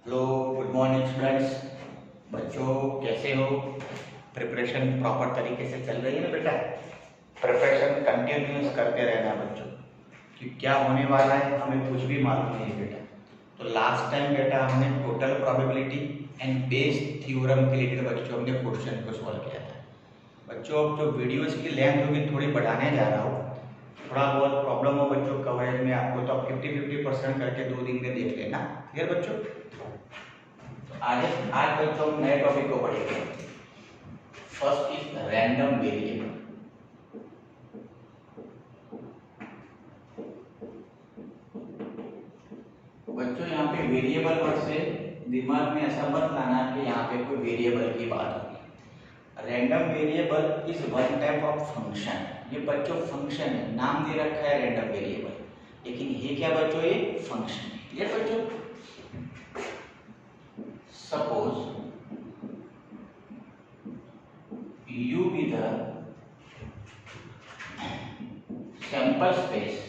Hello, good morning students. बच्चों कैसे हो? प्रिपरेशन प्रॉपर तरीके से चल रही है ना बेटा? प्रिपरेशन कंटिन्यूस करते रहना बच्चों, कि क्या होने वाला है हमें कुछ भी मालूम नहीं बेटा। तो लास्ट टाइम बेटा हमने total probability and Bayes theorem के रिलेटेड बच्चों हमने क्वेश्चन को सॉल्व किया था। बच्चों अब जो वीडियोस की लेंथ होगी थोड़ी बढ़ाने जा रहा हूँ। थोड़ा बहुत प्रॉब्लम हो बच्चों कवरेज में आपको, तो आप 50-50% करके 2 दिन में देख लेना। क्लियर बच्चों? आज बच्चों नए टॉपिक को पढ़ेंगे। First is random variable. बच्चों यहाँ पे वेरिएबल वर्ड से दिमाग में ऐसा मत लाना कि यहाँ पे कोई वेरिएबल की बात होगी। Random variable is one type of function. ये बच्चों फंक्शन है, नाम दे रखा है रैंडम वेरिएबल, लेकिन ये क्या बच्चों? ये फंक्शन है। क्लियर बच्चों? Suppose U be the sample space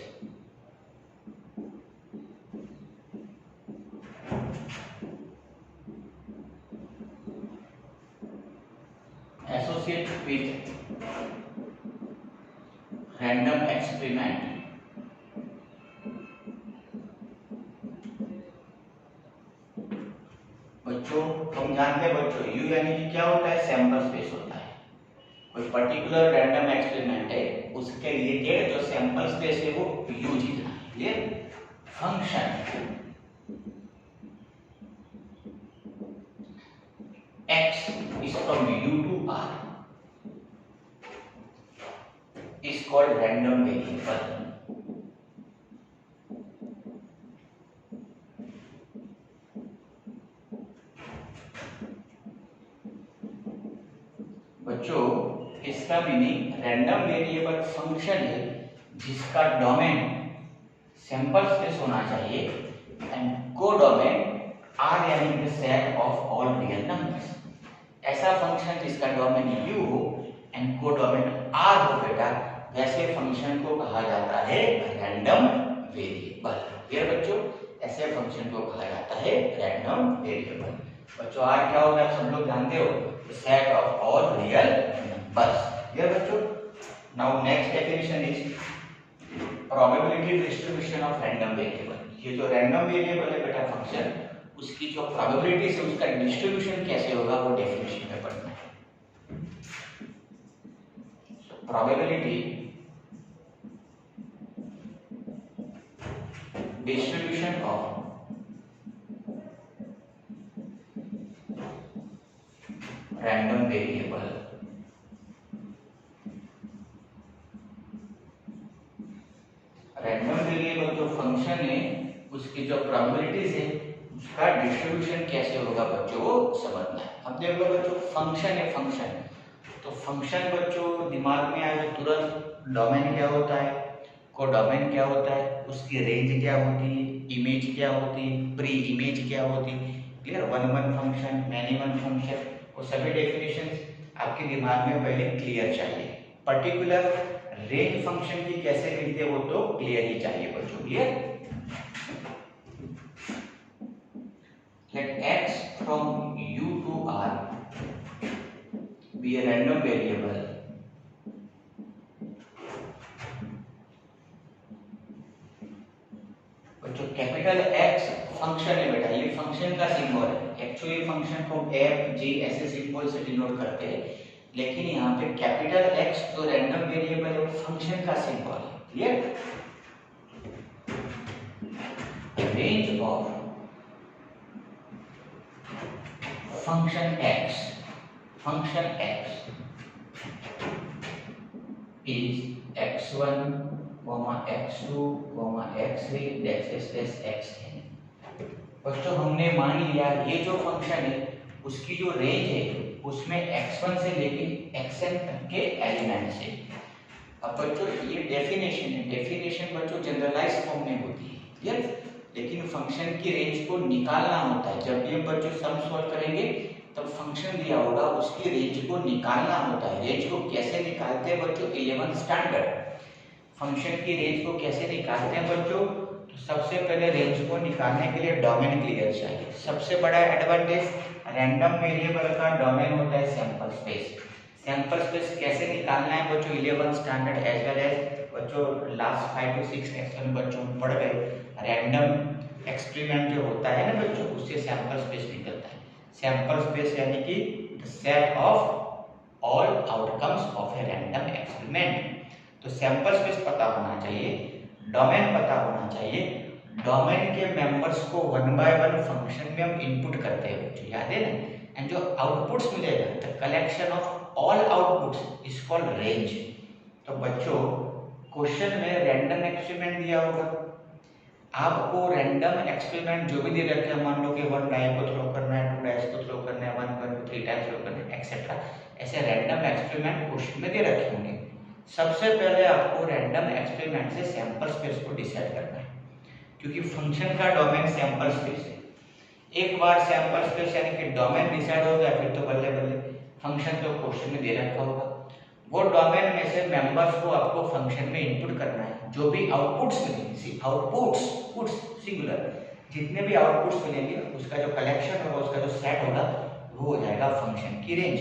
associated with random experiment। बच्चों हम जानते हैं बच्चों U यानी कि क्या होता है? सैंपल स्पेस होता है। कोई पर्टिकुलर रैंडम एक्सपेरिमेंट है, उसके रिलेटेड जो सैंपल स्पेस है वो U जितना है। Clear? Function x is from U to R is called random variable। बच्चों इसका मीनिंग रैंडम वेरिएबल फंक्शन है जिसका डोमेन सैंपल स्पेस होना चाहिए एंड को डोमेन R यानी the set of all real numbers. ऐसा फंक्शन जिसका डोमेन U हो एंड को डोमेन R हो बेटा, वैसे फंक्शन को कहा जाता है रैंडम वेरिएबल। क्लियर बच्चों? ऐसे फंक्शन को कहा जाता है रैंडम वेरिएबल। बच्चों R क्या होता है सब लोग जानते हो? Set of all real numbers. Clear बच्चों? Now next definition is probability distribution of random variable. ये जो रैंडम वेरिएबल है बेटा फंक्शन, उसकी जो प्रोबेबिलिटी से उसका डिस्ट्रीब्यूशन कैसे होगा वो डेफिनेशन में पढ़ना है। Probability distribution of random variable random variable जो फंक्शन है उसकी जो प्रोबेबिलिटीज है उसका डिस्ट्रीब्यूशन कैसे होगा बच्चों वो समझना है। अब देख लो बच्चों फंक्शन है फंक्शन, तो फंक्शन बच्चों दिमाग में आए तो तुरंत डोमेन क्या होता है, को डोमेन क्या होता है, उसकी रेंज क्या होती है, इमेज क्या होती है, प्री इमेज क्या होती है। Clear? One function, many one function, वो सभी डेफिनेशंस आपके दिमाग में पहले क्लियर चाहिए। पर्टिकुलर रेंज फंक्शन की कैसे मिलती है वो तो क्लियर ही चाहिए बच्चों। Clear? Let x from U to R be a random variable बच्चों कैपिटल X फंक्शन है बेटा, ये फंक्शन का सिंबल है। एक्चुअली फंक्शन को f g ऐसे सिंबल से डिनोट करते हैं, लेकिन यहाँ पे कैपिटल X जो रैंडम वेरिएबल है वो फंक्शन का सिंबल है। Clear? Range of function x is x1, x2, x3 dash xn। बच्चों हमने मान लिया ये जो फंक्शन है उसकी जो रेंज है उसमें x1 से लेके xn तक के एलिमेंट्स है। अब बच्चों ये डेफिनेशन है, डेफिनेशन बच्चों जनरलाइज फॉर्म में होती है। क्लियर? लेकिन फंक्शन की रेंज को निकालना होता है। जब भी हम बच्चों सम सॉल्व करेंगे तब फंक्शन दिया होगा उसकी रेंज को निकालना होता है। रेंज को कैसे निकालते हैं बच्चों? 11 स्टैंडर्ड फंक्शन की रेंज को कैसे निकालते हैं बच्चों? तो सबसे पहले रेंज को निकालने के लिए डोमेन क्लियर चाहिए। सबसे बड़ा एडवांटेज रैंडम वेरिएबल का डोमेन होता है सैंपल स्पेस। सैंपल स्पेस कैसे निकालना है बच्चों 11th standard as well as बच्चों लास्ट 5 to 6 लेक्चर बच्चों पढ़ गए। रैंडम एक्सपेरिमेंट जो होता है ना बच्चों, उससे सैंपल स्पेस निकलता है। सैंपल स्पेस यानी कि the set of all outcomes of a random experiment. तो सैंपल स्पेस पता होना चाहिए, डोमेन पता होना चाहिए। डोमेन के मेंबर्स को 1 by 1 फंक्शन में हम इनपुट करते हैं बच्चों, याद है ना। एंड जो आउटपुट्स मिलेगा the collection of all outputs is called range. तो बच्चों क्वेश्चन में रैंडम एक्सपेरिमेंट दिया होगा, आपको रैंडम एक्सपेरिमेंट जो भी दे रखे हैं, मान लो कि 1 डाई को थ्रो करना है, 2 डाइस को थ्रो करना है, 1 को 3 टाइम्स थ्रो करना है एक्सेट्रा, ऐसे रैंडम एक्सपेरिमेंट क्वेश्चन में दे रखे होंगे। सबसे पहले आपको रैंडम एक्सपेरिमेंट से सैंपल स्पेस को डिसाइड करना है, क्योंकि फंक्शन का डोमेन सैंपल स्पेस है। एक बार सैंपल स्पेस यानी कि डोमेन डिसाइड हो गया फिर तो बल्ले बल्ले, फंक्शन तो क्वेश्चन में दे रखा होगा। वो डोमेन में से मेंबर्स को आपको फंक्शन में इनपुट करना है। जो भी आउटपुट्स मिलेंगे, आउटपुट्स पुट्स सिंगुलर, जितने भी आउटपुट्स मिलेंगे उसका जो कलेक्शन होगा, उसका जो सेट होगा वो हो जाएगा फंक्शन की रेंज।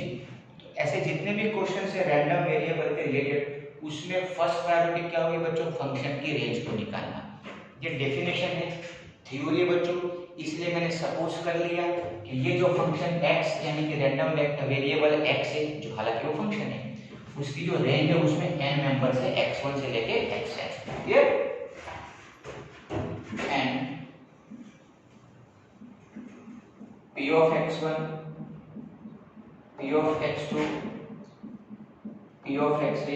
तो ऐसे जितने भी क्वेश्चन है रैंडम वेरिएबल के रिलेटेड, उसमें फर्स्ट प्रायोरिटी क्या होगी बच्चों, फंक्शन की रेंज को निकालना। ये डेफिनेशन है, थ्योरी है बच्चों, इसलिए मैंने सपोज कर लिया कि ये जो फंक्शन x यानी कि रैंडम वेरिएबल x है, जो हालांकि वो फंक्शन है, उसकी जो रेंज है उसमें n मेंबर्स है x1 से लेके xn। Clear. And p of x1, p of x2, p of x3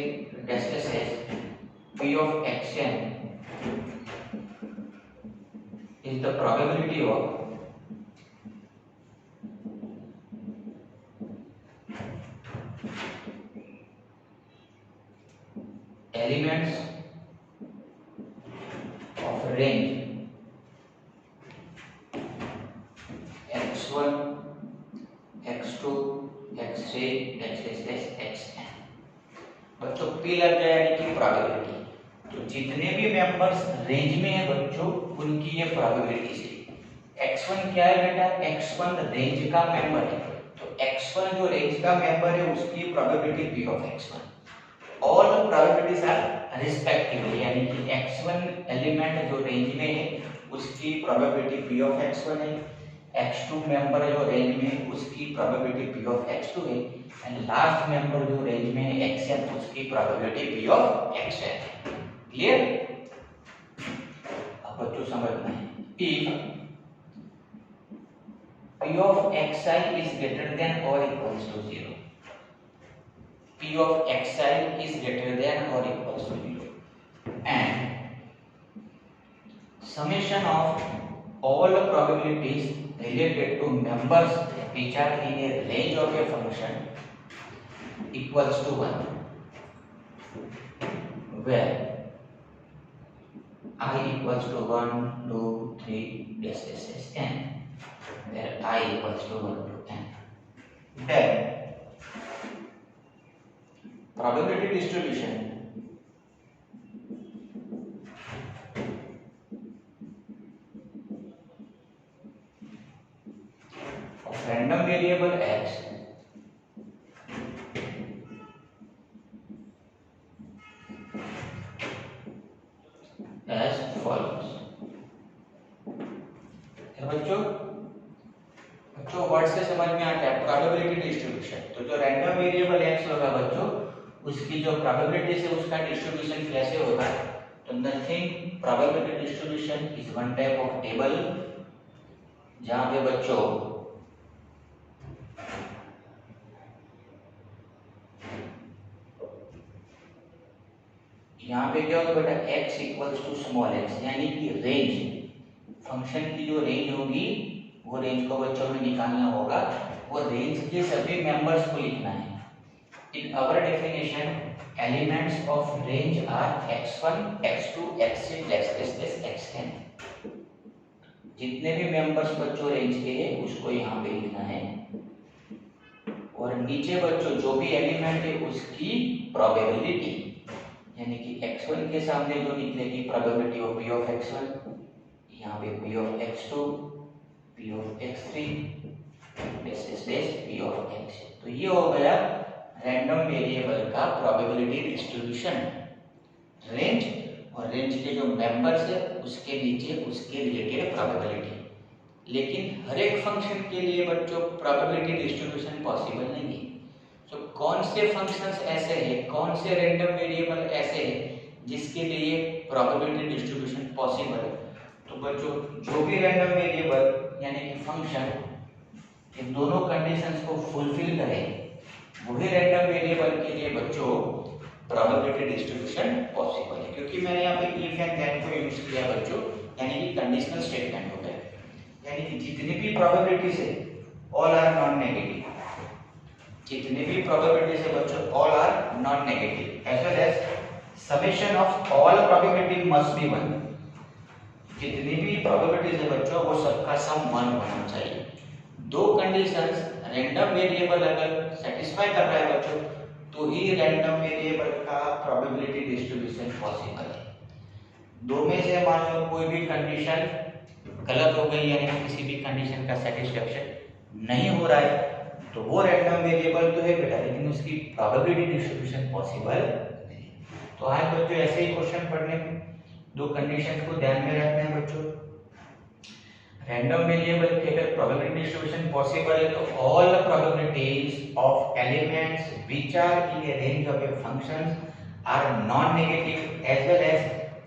dash p of xn is the probability of elements of range x1, x2, x3, xn। बच्चों p लग गया यानी कि probability. तो जितने भी मेंबर्स रेंज में है बच्चों उनकी ये प्रोबेबिलिटी है। x1 क्या है बेटा, x1 रेंज का मेंबर है, तो x1 जो रेंज का मेंबर है उसकी probability p of x1। All probabilities are respectively, यानी कि x1 एलिमेंट जो रेंज में है उसकी प्रोबेबिलिटी p of x1 है, x2 मेंबर जो रेंज में है उसकी प्रोबेबिलिटी p of x2 है, एंड लास्ट मेंबर जो रेंज में है xn उसकी probability p of xn। Clear. अब बच्चों समझना है, if p of xi is greater than or equals to 0, p of xi is greater than or equals to 0, and summation of all probabilities related to members which are in a range of a function equals to 1, where I equals to 1, 2, 3, dash n, where I equals to 1 to n. Then probability distribution of random variable x as follows। बच्चों word से समझ में आता है probability distribution. तो जो random variable x होगा बच्चों उसकी जो प्रोबेबिलिटी है उसका डिस्ट्रीब्यूशन कैसे होगा, तो nothing, probability distribution is one type of table जहां पे बच्चों यहाँ पे क्या होगा बेटा, x equals to small x, यानी कि रेंज, फंक्शन की जो रेंज होगी वो रेंज को बच्चों में निकालना होगा, वो रेंज के सभी मेंबर्स को लिखना है। In our definition elements of range are x1, x2, x3, xn। जितने भी मेंबर्स बच्चों रेंज के हैं उसको यहाँ पे लिखना है, और नीचे बच्चों जो भी एलिमेंट है उसकी प्रोबेबिलिटी, यानी कि x1 के सामने जो निकलेगी probability of p of x1, यहाँ पे p of x2, p of x3 dash dash p of x। तो ये हो गया रैंडम वेरिएबल का प्रोबेबिलिटी डिस्ट्रीब्यूशन। रेंज और रेंज के जो मेंबर्स है उसके नीचे उसके रिलेटेड प्रोबेबिलिटी। लेकिन हर एक फंक्शन के लिए बच्चों प्रोबेबिलिटी डिस्ट्रीब्यूशन पॉसिबल नहीं है। तो कौन से फंक्शंस ऐसे हैं, कौन से रैंडम वेरिएबल ऐसे हैं जिसके लिए प्रोबेबिलिटी डिस्ट्रीब्यूशन पॉसिबल है? तो बच्चों जो भी रैंडम वेरिएबल यानी कि फंक्शन इन दोनों कंडीशंस को फुलफिल करें वही रैंडम वेरिएबल के लिए बच्चों प्रोबेबिलिटी डिस्ट्रीब्यूशन पॉसिबल है। क्योंकि मैंने यहाँ पे इफ एंड देन को यूज किया बच्चों, यानी कि कंडीशनल स्टेटमेंट हो गया, यानी कि जितनी भी प्रोबेबिलिटीज है ऑल आर नॉन नेगेटिव। जितनी भी प्रोबेबिलिटीज है बच्चों all are non negative as well as summation of all probability must be 1। जितनी भी प्रोबेबिलिटीज है बच्चों वो सबका सम 1 होना चाहिए। दो कंडीशंस रैंडम वेरिएबल अगर सेटिस्फाई कर रहा है बच्चों तो ही रैंडम वेरिएबल का प्रोबेबिलिटी डिस्ट्रीब्यूशन पॉसिबल है। दो में से मान लो कोई भी कंडीशन गलत हो गई यानी कि किसी भी कंडीशन का सेटिस्फैक्शन नहीं हो रहा है तो वो रैंडम वेरिएबल तो है बेटा, लेकिन उसकी प्रोबेबिलिटी डिस्ट्रीब्यूशन पॉसिबल नहीं। तो आज बच्चों ऐसे ही क्वेश्चन पढ़ने दो कंडीशन को ध्यान में रखना है बच्चों। रैंडम वेरिएबल की अगर प्रोबेबिलिटी डिस्ट्रीब्यूशन पॉसिबल है तो all the probabilities of elements which are in a range of a functions are non negative as well as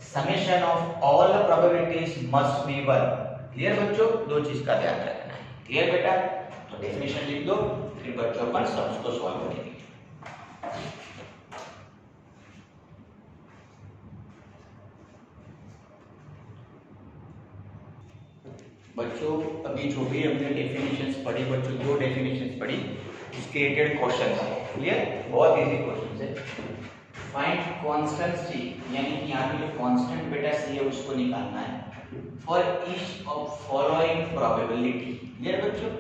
summation of all the probabilities must be 1। Clear बच्चों? दो चीज का ध्यान रखना है। क्लियर बेटा? तो डेफिनेशन लिख दो, फिर बच्चों अपन सम्स को सॉल्व करेंगे। बच्चों अभी जो भी हमने डेफिनेशंस पढ़ी बच्चों, दो डेफिनेशंस पढ़ी उसके रिलेटेड क्वेश्चंस है। क्लियर? बहुत इजी क्वेश्चंस है। फाइंड कांस्टेंट सी, यानी कि यहाँ पे जो कांस्टेंट बेटा सी है उसको निकालना है for each of following probability. Clear बच्चों?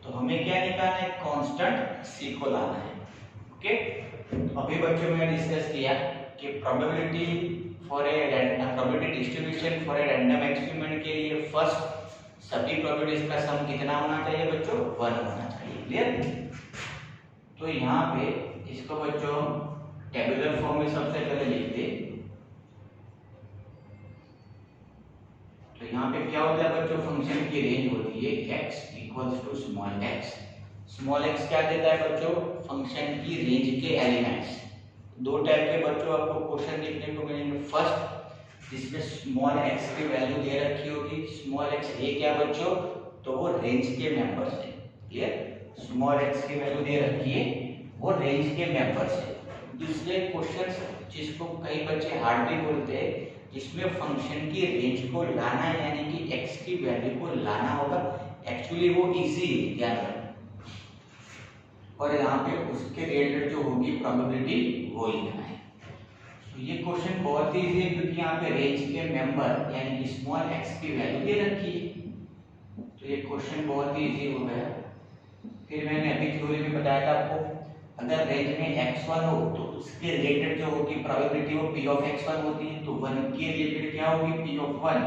तो हमें क्या निकालना है? कांस्टेंट सी को लाना है। ओके, अभी बच्चों मैंने डिस्कस किया कि probability for a probability distribution for a random experiment के लिए फर्स्ट सभी प्रोबेबिलिटीज का सम कितना होना चाहिए बच्चों? 1 होना चाहिए। क्लियर? तो यहाँ पे इसको बच्चों टेबुलर फॉर्म में सबसे पहले लिख दे। तो यहाँ पे क्या होता है बच्चों? फंक्शन की रेंज होती है x equals to small x। Small x क्या देता है बच्चों? फंक्शन की रेंज के एलिमेंट्स। दो टाइप के बच्चों आपको क्वेश्चन देखने को मिलेंगे। फर्स्ट जिसमें स्मॉल x की वैल्यू दे रखी होगी, स्मॉल x ए क्या बच्चों? तो वो रेंज के मेंबर्स है। क्लियर? स्मॉल x की वैल्यू दे रखी है वो रेंज के मेंबर्स है। दूसरे क्वेश्चन जिसको कई बच्चे हार्ड भी बोलते हैं, जिसमें फंक्शन की रेंज को लाना है यानी कि x की वैल्यू को लाना होगा। एक्चुअली वो इजी है, ध्यान रखना। और यहाँ पे उसके रिलेटेड जो होगी प्रोबेबिलिटी वो लिखना है। तो ये क्वेश्चन बहुत ही इजी है क्योंकि यहाँ पे रेंज के मेंबर यानी कि स्मॉल x की वैल्यू दे रखी है। तो ये क्वेश्चन बहुत ही इजी हो गया। फिर मैंने अभी थ्योरी में बताया था आपको, अगर रेंज में x1 हो तो उसके रिलेटेड जो होगी प्रोबेबिलिटी वो p of x1 होती है। तो 1 के रिलेटेड क्या होगी? p of 1,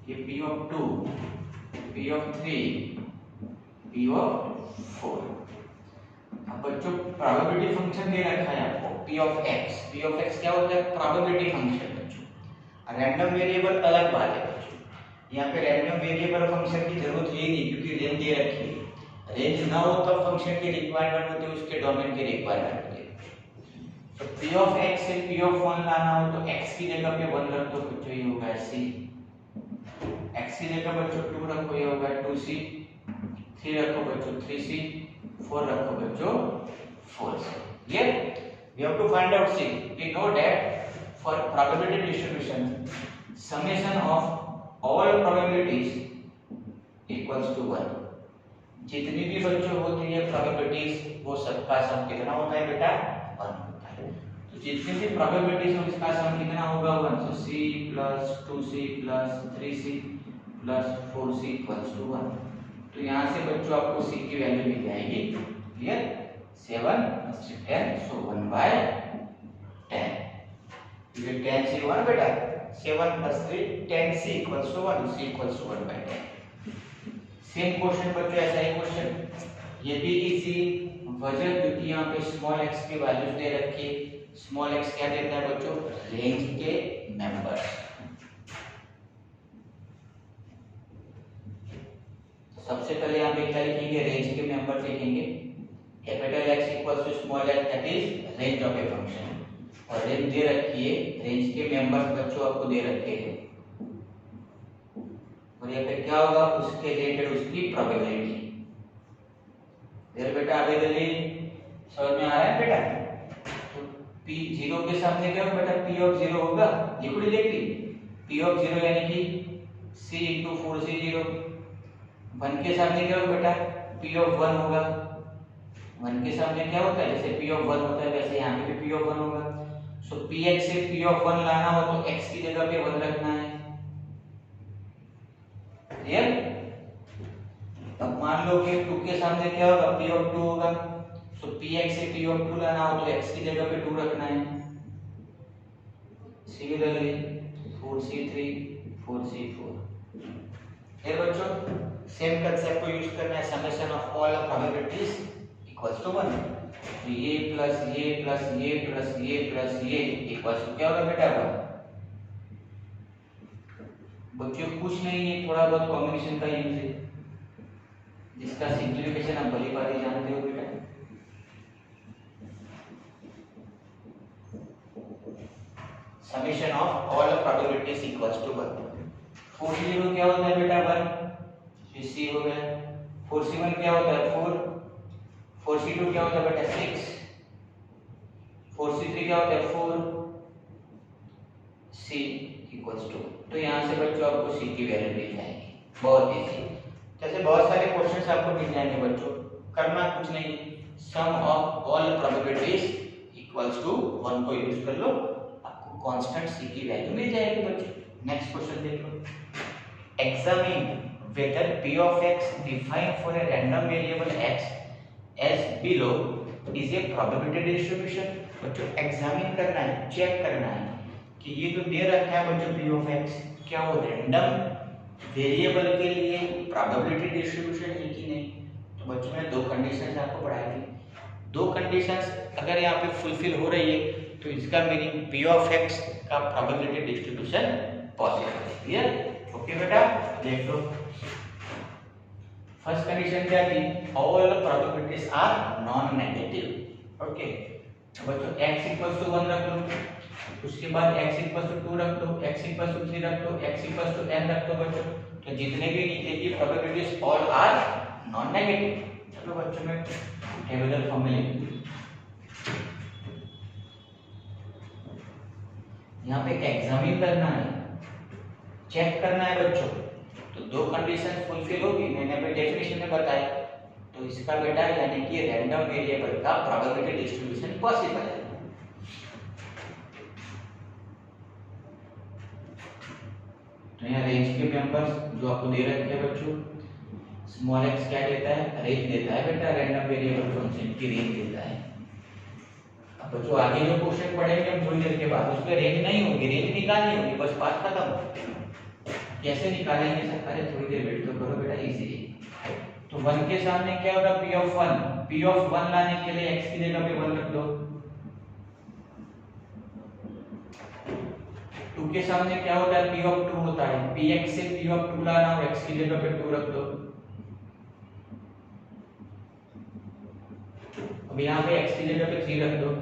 ये p of 2, p of 3, p of 4। अब बच्चों प्रोबेबिलिटी फंक्शन दे रखा है आपको p of x। p of x क्या होता है? प्रोबेबिलिटी फंक्शन बच्चों। रैंडम वेरिएबल अलग बात है बच्चों। यहाँ पे रैंडम वेरिएबल फंक्शन की जरूरत है नहीं क्योंकि रेंज दे रखी है। रेंज ना हो तब फंक्शन की रिक्वायरमेंट होती है, उसके डोमेन की रिक्वायरमेंट होती है। तो p of x से p of 1 लाना हो तो x की जगह पे 1 रख दो बच्चों, ये होगा c। x की जगह बच्चों 2 रखो, ये होगा 2c। 3 रखो बच्चों 3c। 4 रखो बच्चों 4c। Clear? We have to find out c. We know that for probability distribution, summation of all probabilities equals to 1। जितनी भी बच्चों होती है प्रोबेबिलिटीज वो सबका सम कितना होता है बेटा? 1 होता है। तो जितनी भी प्रोबेबिलिटीज हो इसका सम कितना होगा? 1। तो c plus 2c plus 3c plus 4c equals to 1। तो यहाँ से बच्चों आपको c की वैल्यू मिल जाएगी। क्लियर? 7 10, so 1/10। ये 10 से 1 बेटा 7 + 3 10 c = 1 c = 1/10। सेम क्वेश्चन बच्चों ऐसा ही क्वेश्चन, ये भी इजी वजन, क्योंकि यहाँ पे स्मॉल x की वैल्यूज दे रखी है। स्मॉल x क्या देता है बच्चों? रेंज के मेंबर्स। सबसे पहले यहाँ पे क्या लिखेंगे? रेंज के मेंबर्स लिखेंगे। Capital X = small x, that is range of a function. और रेंज दे रखी है, रेंज के मेंबर्स बच्चों आपको दे रखे हैं, और यहाँ पे क्या होगा? उसके रिलेटेड उसकी प्रोबेबिलिटी। देर बेटा आगे जल्दी समझ में आ रहा है बेटा? तो p 0 के सामने क्या होगा बेटा? p ऑफ 0 होगा, लिखो डायरेक्टली p ऑफ 0 यानी कि c × 4c0। 1 के सामने क्या होगा बेटा? p ऑफ 1 होगा। 1 के सामने क्या होता है? जैसे p ऑफ 1 होता है वैसे यहाँ पे भी p ऑफ 1 होगा। सो px से p ऑफ 1 लाना हो तो x की जगह पे 1 रखना है। क्लियर? अब मान लो कि 2 के सामने क्या होगा? p ऑफ 2 होगा। सो px से p ऑफ 2 लाना हो तो x की जगह पे 2 रखना है। Similarly 4c3 4c4। ये बच्चों सेम कंसेप्ट को यूज करना है। Summation of all probabilities equals to 1। तो ये प्लस ये प्लस ये प्लस ये प्लस ये इक्वल्स टू क्या होगा बेटा? 1। बच्चों कुछ नहीं है, थोड़ा बहुत कॉम्बिनेशन का यूज है, जिसका सिंप्लीफिकेशन आप भली भांति जानते हो बेटा। Summation of all probabilities equals to 1। 4c0 क्या होता है बेटा? 1। c हो गया। 4c1 क्या होता है? 4। 4c2 क्या होता है बेटा? 6। 4c3 क्या होता है? 4। c इक्वल्स टू, तो यहाँ से बच्चों आपको c की वैल्यू मिल जाएगी। बहुत इजी, जैसे बहुत सारे क्वेश्चंस आपको मिल जाएंगे बच्चों। करना कुछ नहीं, sum of all probabilities equals to 1 को यूज कर लो, आपको कांस्टेंट c की वैल्यू मिल जाएगी बच्चों। नेक्स्ट क्वेश्चन देख लो। Examine whether p of x defined for a random variable x as below is a probability distribution। बच्चों एग्जामिन करना है, चेक करना है कि ये जो दे रखा है बच्चों p of x, क्या वो रैंडम वेरिएबल के लिए प्रोबेबिलिटी डिस्ट्रीब्यूशन है कि नहीं। तो बच्चों मैंने दो कंडीशंस आपको पढ़ाई थी। दो कंडीशंस अगर यहाँ पे फुलफिल हो रही है तो इसका मीनिंग p of x का प्रोबेबिलिटी डिस्ट्रीब्यूशन पॉसिबल है। क्लियर? ओके बेटा, देख लो। फर्स्ट कंडीशन क्या थी? All probabilities are non negative. Okay, तो बच्चों x = 1 रख लो, उसके बाद x = 2 रख दो, x = 3 रख दो, x = n रख दो बच्चों। तो जितने भी नीचे की probabilities all are non negative. चलो बच्चों मैं टेबुलर फॉर्म में लिख दूं। यहाँ पे एग्जामिन करना है, चेक करना है बच्चों। तो दो कंडीशन फुलफिल होगी, मैंने अभी डेफिनेशन में बताया। तो इसका बेटा यानी कि रैंडम वेरिएबल का प्रोबेबिलिटी डिस्ट्रीब्यूशन पॉसिबल है। तो यहाँ रेंज के मेंबर्स जो आपको दे रखे हैं बच्चों, स्मॉल x क्या देता है? रेंज देता है बेटा, रैंडम वेरिएबल फंक्शन की रेंज देता है। अब बच्चों आगे जो क्वेश्चन पढ़ेंगे हम थोड़ी देर के बाद, उसमें रेंज नहीं होगी, रेंज निकालनी होगी, बस बात खत्म। कैसे निकालेंगे सर? अरे थोड़ी देर वेट तो करो बेटा, इजी है। तो 1 के सामने क्या होगा? p of 1। p of 1 लाने के लिए x की जगह पे 1 रख दो। 2 के सामने क्या होता है? p of 2 होता है। px से p of 2 लाना हो, x की जगह पे 2 रख दो। अब यहाँ पे x की जगह पे 3 रख दो।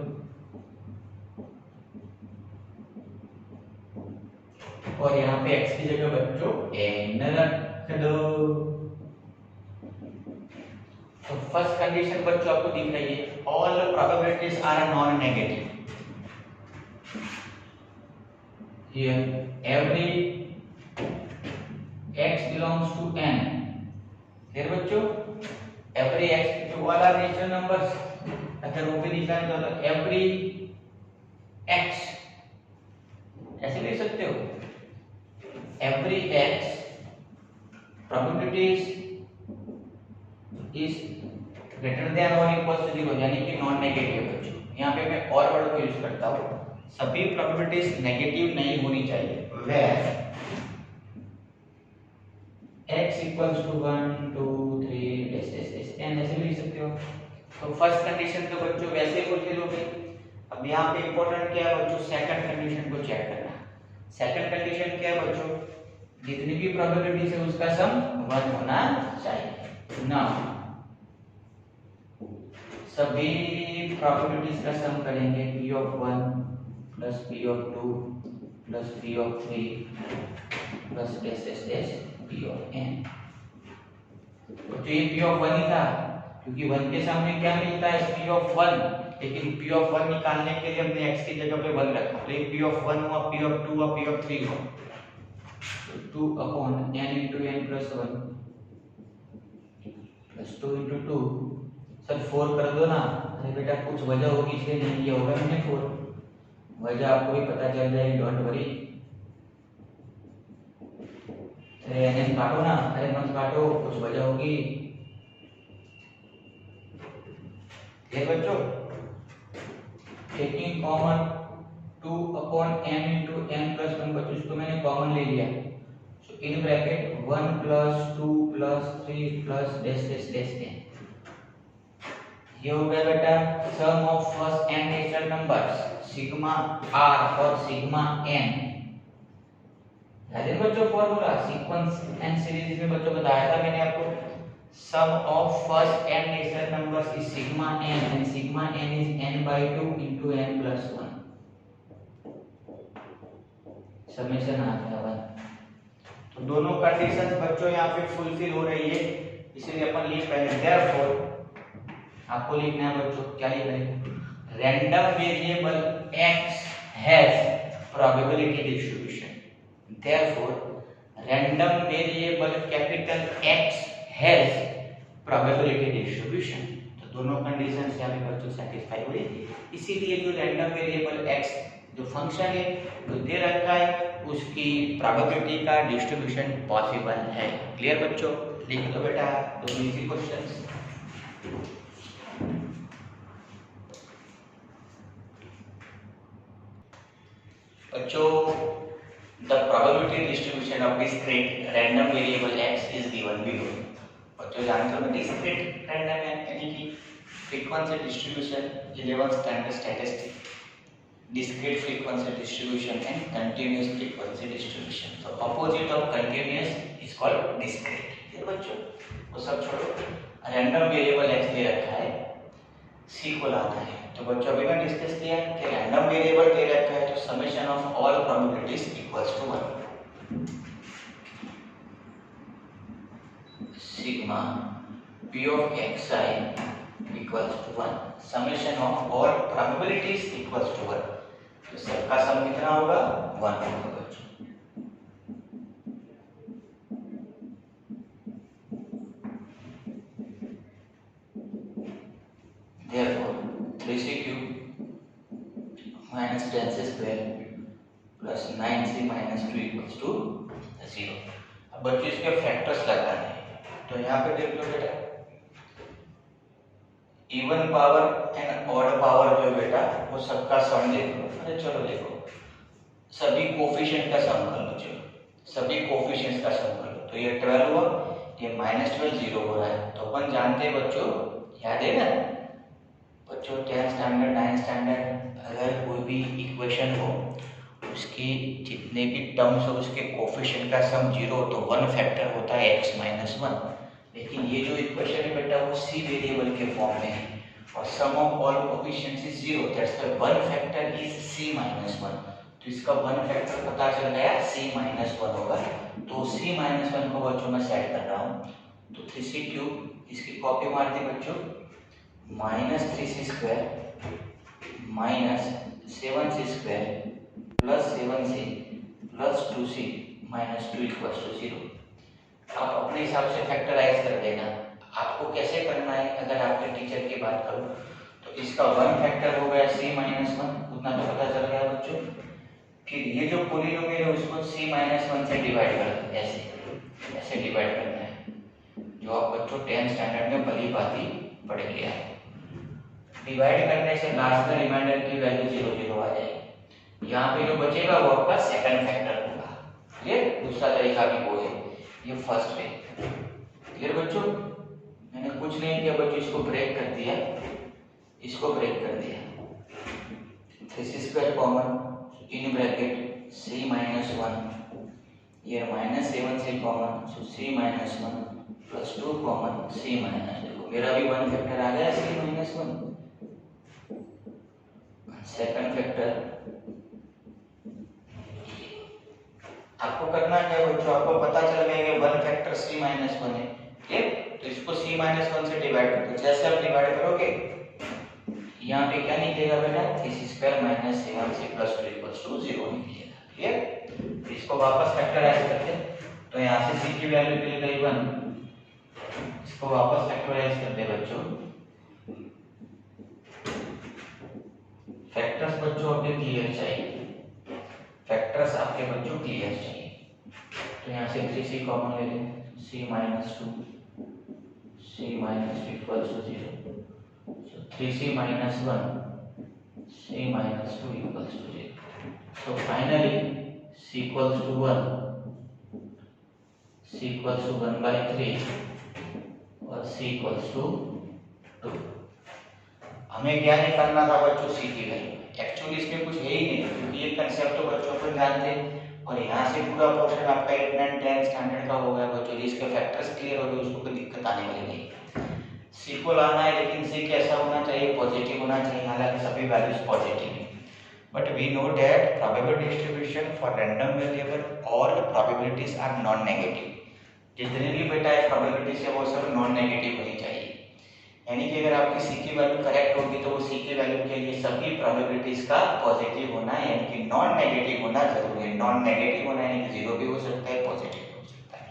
और यहाँ पे x की जगह बच्चों n रख दो। तो फर्स्ट कंडीशन बच्चों आपको दिख रही है, all probabilities are non negative. Here every x belongs to n। फिर बच्चों एवरी x, जो वाला नेचुरल नंबर्स अगर वो भी निकालना तो एवरी x ऐसे लिख सकते हो, every x probabilities is greater than or equal to 0, यानी कि नॉन नेगेटिव बच्चों। यहाँ पे मैं और वर्ड को यूज करता हूँ, सभी प्रोबेबिलिटीज नेगेटिव नहीं होनी चाहिए, where x equals to 1 2 3 n ऐसे भी लिख सकते हो। तो फर्स्ट कंडीशन तो बच्चों वैसे ही फुलफिल हो गई। अब यहाँ पे इंपॉर्टेंट क्या है बच्चों, सेकंड कंडीशन को चेक करना। सेकंड कंडीशन क्या है बच्चों, जितनी भी प्रोबेबिलिटीज है उसका सम 1 होना चाहिए ना। सभी प्रोबेबिलिटीज का सम करेंगे p of 1 plus p of 2 plus p of 3 plus p of n। तो ये p ऑफ 1 ही था, क्योंकि 1 के सामने क्या मिलता है p ऑफ 1, लेकिन p ऑफ 1 निकालने के लिए हमने x की जगह पे 1 रखा, तो ये p ऑफ 1 हुआ, p ऑफ 2 हुआ, p ऑफ 3 हुआ। तो 2 upon n into n plus 1 plus 2 into 2, sir 4 कर दो ना। अरे बेटा कुछ वजह होगी इसलिए नहीं किया होगा मैंने 4, वजह आपको भी पता चल जाएगी, डोंट वरी। अरे n काटो ना, अरे मत काटो, कुछ वजह होगी। ये बच्चों taking common 2 upon m into n plus 1, बच्चों इसको मैंने कॉमन ले लिया। So in bracket 1 plus 2 plus 3 plus dash n। ये हो गया बेटा sum of first n natural numbers sigma r और सिग्मा n। याद है बच्चों फॉर्मूला सीक्वेंस एंड सीरीज में बच्चों बताया था मैंने आपको, sum of first n natural numbers is sigma n and sigma n is n by 2 into n plus 1। Summation आ गया 1। तो दोनों कंडीशंस बच्चों यहाँ पे फुलफिल हो रही है, इसलिए अपन लिख रहे हैं देयरफॉर आपको लिखना है बच्चों, क्या लिख रहे हैं, random variable x has probability distribution. Therefore random variable capital X has probability distribution. तो दोनों कंडीशंस यहाँ पे बच्चों सेटिस्फाई हुई, इसीलिए जो रैंडम वेरिएबल x जो फंक्शन है जो दे रखा है उसकी प्रोबेबिलिटी का डिस्ट्रीब्यूशन पॉसिबल है। क्लियर बच्चों, लिख लो बेटा दोनों इजी क्वेश्चंस। बच्चों the probability distribution of discrete random variable x is given below। बच्चों जानते हो ना discrete random यानी कि frequency distribution 11th standard statistics, discrete frequency distribution and continuous frequency distribution। तो opposite of continuous is called discrete। ये बच्चों वो सब छोड़ो, random variable x दे रखा है, c को लाना है। तो बच्चों अभी मैं डिस्कस किया कि रैंडम वेरिएबल दे रखा है तो summation of all probabilities equals to 1 sigma p of xi equals to 1 summation of all probabilities equals to 1। तो सबका सम कितना होगा 1 होगा बच्चों। therefore 3c cube minus 10c square plus 9c minus 2 equals to 0। अब बच्चों इसके फैक्टर्स लगाने हैं, तो यहाँ पे देख लो बेटा even power and odd power जो बेटा वो सबका सम देख लो। अरे चलो देखो सभी कोफिशिएंट का सम कर लो, चलो सभी कोफिशिएंट्स का सम कर लो। तो ये 12 हुआ, ये -12 0 हो रहा है। तो अपन जानते हैं बच्चों, याद है ना बच्चों 10th स्टैंडर्ड 9th स्टैंडर्ड अगर कोई भी इक्वेशन हो उसके जितने भी टर्म्स हो उसके कोफिशिएंट का सम 0 तो 1 फैक्टर होता है x - 1। लेकिन ये जो इक्वेशन है बेटा वो c वेरिएबल के फॉर्म में है और sum of all coefficients is 0, that's why 1 factor is c - 1। तो इसका 1 फैक्टर पता चल गया c - 1 होगा। तो c - 1 को बच्चों मैं सेट कर रहा हूँ, तो 3c क्यूब इसकी कॉपी मार दी बच्चों, -3c square -7c square plus 7c plus 2c minus 2 equals to 0। आप अपने हिसाब से फैक्टराइज कर देना। आपको कैसे करना है, अगर आपके टीचर की बात करूं तो इसका 1 फैक्टर हो गया c - 1, उतना तो पता चल गया बच्चों। फिर ये जो पॉलिनोमियल है उसको c - 1 से डिवाइड कर दो, ऐसे डिवाइड करना है, जो आप बच्चों 10th स्टैंडर्ड में भली भांति पढ़ के आए। डिवाइड करने से लास्ट में रिमाइंडर की वैल्यू 0 0 आ जाएगी। यहाँ पे जो बचेगा वो आपका सेकंड फैक्टर होगा। क्लियर। दूसरा तरीका भी वो है, ये फर्स्ट वे। क्लियर बच्चों, मैंने कुछ नहीं किया बच्चों, इसको ब्रेक कर दिया, इसको ब्रेक कर दिया। 3c² common, in bracket c -1, ये -7 से कॉमन, सो c -1 plus 2 common c minus, देखो मेरा भी 1 फैक्टर आ गया c -1। सेकंड फैक्टर आपको करना क्या है बच्चों, आपको पता चल गया कि 1 फैक्टर c -1 है, ठीक। तो इसको c -1 से डिवाइड कर दो। जैसे आप डिवाइड करोगे यहाँ पे क्या निकलेगा बेटा, 3c² - 7c + 2 = 0 निकलेगा। क्लियर। तो इसको वापस फैक्टराइज करते हैं, तो यहाँ से c की वैल्यू मिल गई 1, इसको वापस फैक्टराइज करते हैं बच्चों। फैक्टर्स बच्चों आपके क्लियर चाहिए, फैक्टर्स आपके बच्चों क्लियर चाहिए। तो यहाँ से 3c कॉमन ले लें, c - 2 c - 2 = 0, so 3c - 1 c - 2 = 0। so finally c = 1, c = 1/3 और c = 2। हमें क्या निकालना था बच्चों, c की वैल्यू। एक्चुअली इसमें कुछ है ही नहीं, क्योंकि ये कंसेप्ट तो बच्चों को जानते हैं, और यहाँ से पूरा पोर्शन आपका 8, 9, 10 स्टैंडर्ड का हो गया बच्चों। इसके फैक्टर्स क्लियर हो गए, उसको कोई दिक्कत आने वाली नहीं। c को लाना है, लेकिन c कैसा होना चाहिए, पॉजिटिव होना चाहिए, हालांकि सभी वैल्यूज पॉजिटिव है। But we know that probability distribution for random variable all probabilities are non negative. जितने भी बेटा है प्रोबेबिलिटीज है वो सब नॉन नेगेटिव होनी चाहिए, यानी कि अगर आपकी c की वैल्यू करेक्ट होगी तो वो c की वैल्यू के लिए सभी प्रोबेबिलिटीज का पॉजिटिव होना है, यानी कि नॉन नेगेटिव होना जरूरी है। नॉन नेगेटिव होना यानी कि 0 भी हो सकता है, पॉजिटिव भी हो सकता है।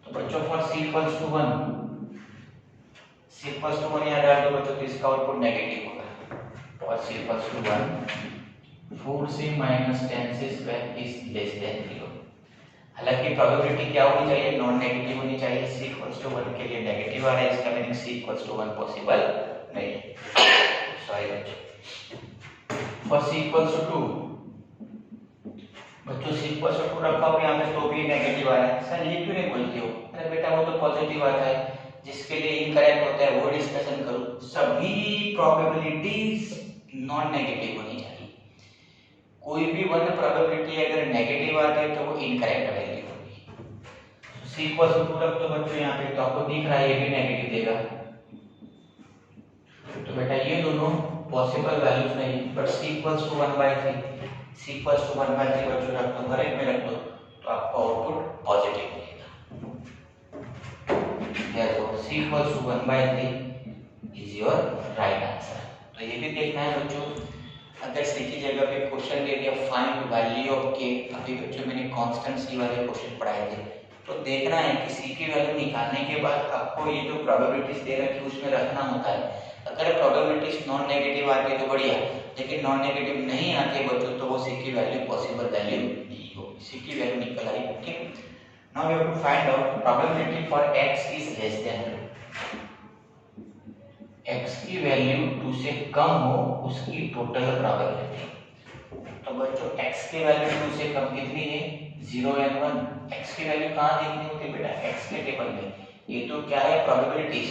तो बच्चों फॉर c = 1, c = 1 याद रख दो बच्चों, तो इसका आउटपुट नेगेटिव होगा। और c = 1 4c - 10c² = 0। हालांकि प्रोबेबिलिटी क्या होनी चाहिए, नॉन नेगेटिव होनी चाहिए। c = 1 के लिए नेगेटिव आ रहा है, इसका मीनिंग c = 1 पॉसिबल नहीं है। सॉरी बच्चों। फॉर c = 2 बच्चों, c = 2 रखा हो यहाँ पे तो भी नेगेटिव आ रहा है। सर ये क्यों नहीं बोलते हो, अरे बेटा वो तो पॉजिटिव आता है, जिसके लिए इनकरेक्ट होता है वो डिस्कशन करो। सभी प्रोबेबिलिटीज नॉन नेगेटिव होनी चाहिए। कोई भी वन प्रोबेबिलिटी अगर नेगेटिव आती है तो वो इनकरेक्ट वैल्यू होगी। c = 2 रख दो बच्चों यहाँ पे, तो आपको दिख रहा है ये भी नेगेटिव देगा। तो बेटा ये दोनों पॉसिबल वैल्यूज नहीं, बट c = 1/3, c = 1/3 बच्चों रख दो, हर एक में रख दो, तो आपका आउटपुट पॉजिटिव मिलेगा। therefore c = 1/3 is your right answer. तो ये भी देखना है बच्चों, अगर c की जगह पे क्वेश्चन दे दिया फाइंड वैल्यू ऑफ k, अभी बच्चों मैंने कांस्टेंट c वाले क्वेश्चन पढ़ाए थे, तो देखना है कि c की वैल्यू निकालने के बाद आपको ये जो प्रोबेबिलिटीज दे रखी है उसमें रखना होता है। अगर प्रोबेबिलिटीज नॉन नेगेटिव आती है तो बढ़िया, लेकिन नॉन नेगेटिव नहीं आती है बच्चों तो वो c की वैल्यू पॉसिबल वैल्यू नहीं होगी, c की वैल्यू निकल आई। ठीक, now we have to find out probability for x is less than, x की वैल्यू 2 से कम हो उसकी टोटल प्रोबेबिलिटी। तो बच्चों x की वैल्यू 2 से कम कितनी है, 0 and 1। x की वैल्यू कहाँ देखनी होती है बेटा, x के टेबल में। ये तो क्या है, प्रोबेबिलिटीज।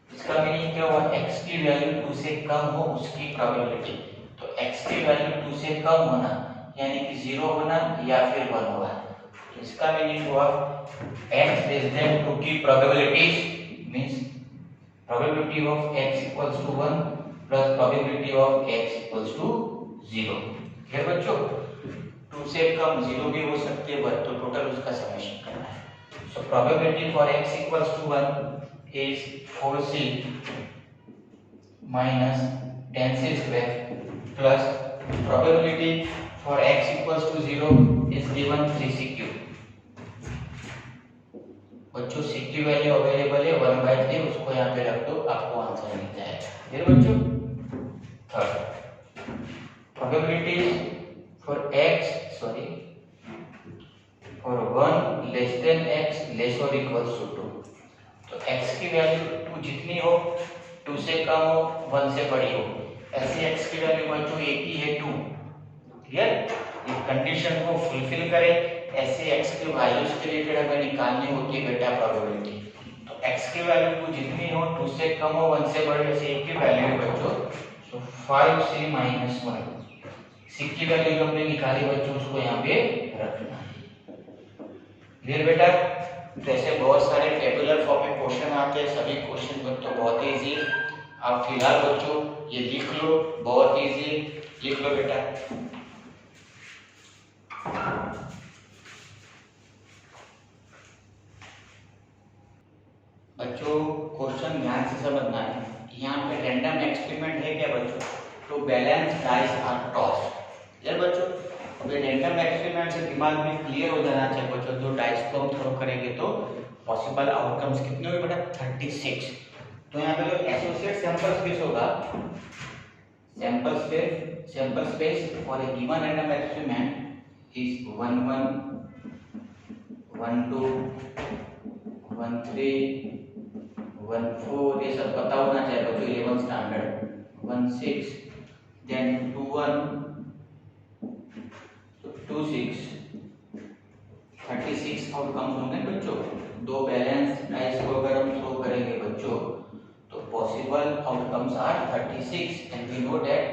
इसका मीनिंग क्या हुआ, x की वैल्यू 2 से कम हो उसकी प्रोबेबिलिटी। तो x की वैल्यू 2 से कम होना यानी कि 0 होना या फिर 1 होगा। तो इसका मीनिंग हुआ x less than 2 की probabilities means probability of x equals to 1 plus probability of x equals to 0। Clear बच्चों, 2 से कम 0 भी हो सकती है, बट तो टोटल उसका समेशन करना है। सो probability for x equals to 1 is 4c minus 10c² plus probability for x equals to 0 is given 3c³। बच्चों c की वैल्यू अवेलेबल है 1/3, उसको यहाँ पे रख दो, आपको आंसर मिल जाएगा। फिर बच्चों third probability for x for 1 less than x less और इक्वल्स टू 2। तो x की वैल्यू 2 जितनी हो 2 से कम हो 1 से बड़ी हो, ऐसी x की वैल्यू बच्चों एक ही है 2। क्लियर, ये कंडीशन को फुलफिल करे ऐसे x के वैल्यूज के रिलेटेड हमें निकालनी होती है बेटा प्रोबेबिलिटी। तो x की वैल्यू को जितनी हो 2 से कम हो 1 से बड़ी, जैसे a की वैल्यू है बच्चों तो 5 से -1, c की वैल्यू जो हमने निकाली बच्चों उसको यहाँ पे रखना है। क्लियर बेटा? तो ऐसे बहुत सारे टेबुलर फॉर्म में क्वेश्चन आते हैं, सभी क्वेश्चन बच्चों बहुत इजी। आप फिलहाल बच्चों ये लिख लो, बहुत इजी लिख लो बेटा। बच्चों क्वेश्चन ध्यान से समझना है। यहाँ पे रैंडम एक्सपेरिमेंट है क्या बच्चों? तो बैलेंस डाइस आर टॉस। यार बच्चों अब ये रैंडम एक्सपेरिमेंट से दिमाग में क्लियर हो जाना चाहिए बच्चों। तो डाइस को हम थ्रो करेंगे तो पॉसिबल आउटकम्स कितने हुए बेटा? 36। तो यहाँ पे जो एसोसिएट सैंपल स्पेस होगा, sample space for a given random experiment is 1 1 1 2 1 3 1 4, ये सब पता होना चाहिए बच्चों 11 स्टैंडर्ड। 1 6 देन 2 1 2 6 36 आउटकम्स होंगे बच्चों। दो बैलेंस डाइस को अगर हम थ्रो करेंगे बच्चों तो possible outcomes are 36 and we know that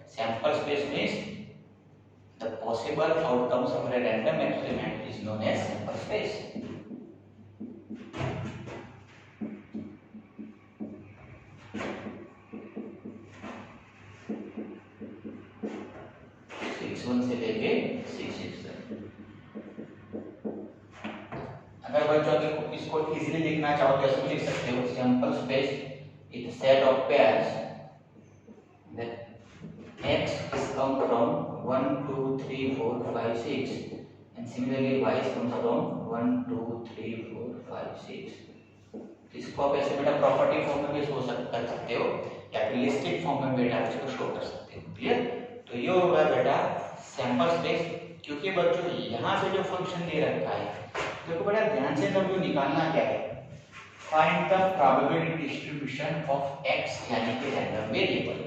sample space means the possible outcomes of a random experiment is known as sample space. से लेके 6 तक। अगर बच्चों अगर इसको इजीली लिखना चाहो तो ऐसे लिख सकते हो, sample space is the set of pairs that x is come from 1 2 3 4 5 6 and similarly y comes from 1 2 3 4 5 6। इसको आप ऐसे बेटा प्रॉपर्टी फॉर्म में भी शो कर सकते हो या फिर लिस्टिक फॉर्म में बेटा इसको शो कर सकते हो। क्लियर? तो ये होगा बेटा सैंपल स्पेस। क्योंकि बच्चों यहाँ पे जो फंक्शन दे रखा है देखो बेटा ध्यान से सब निकालना क्या है, find the probability distribution of x यानी कि रैंडम वेरिएबल।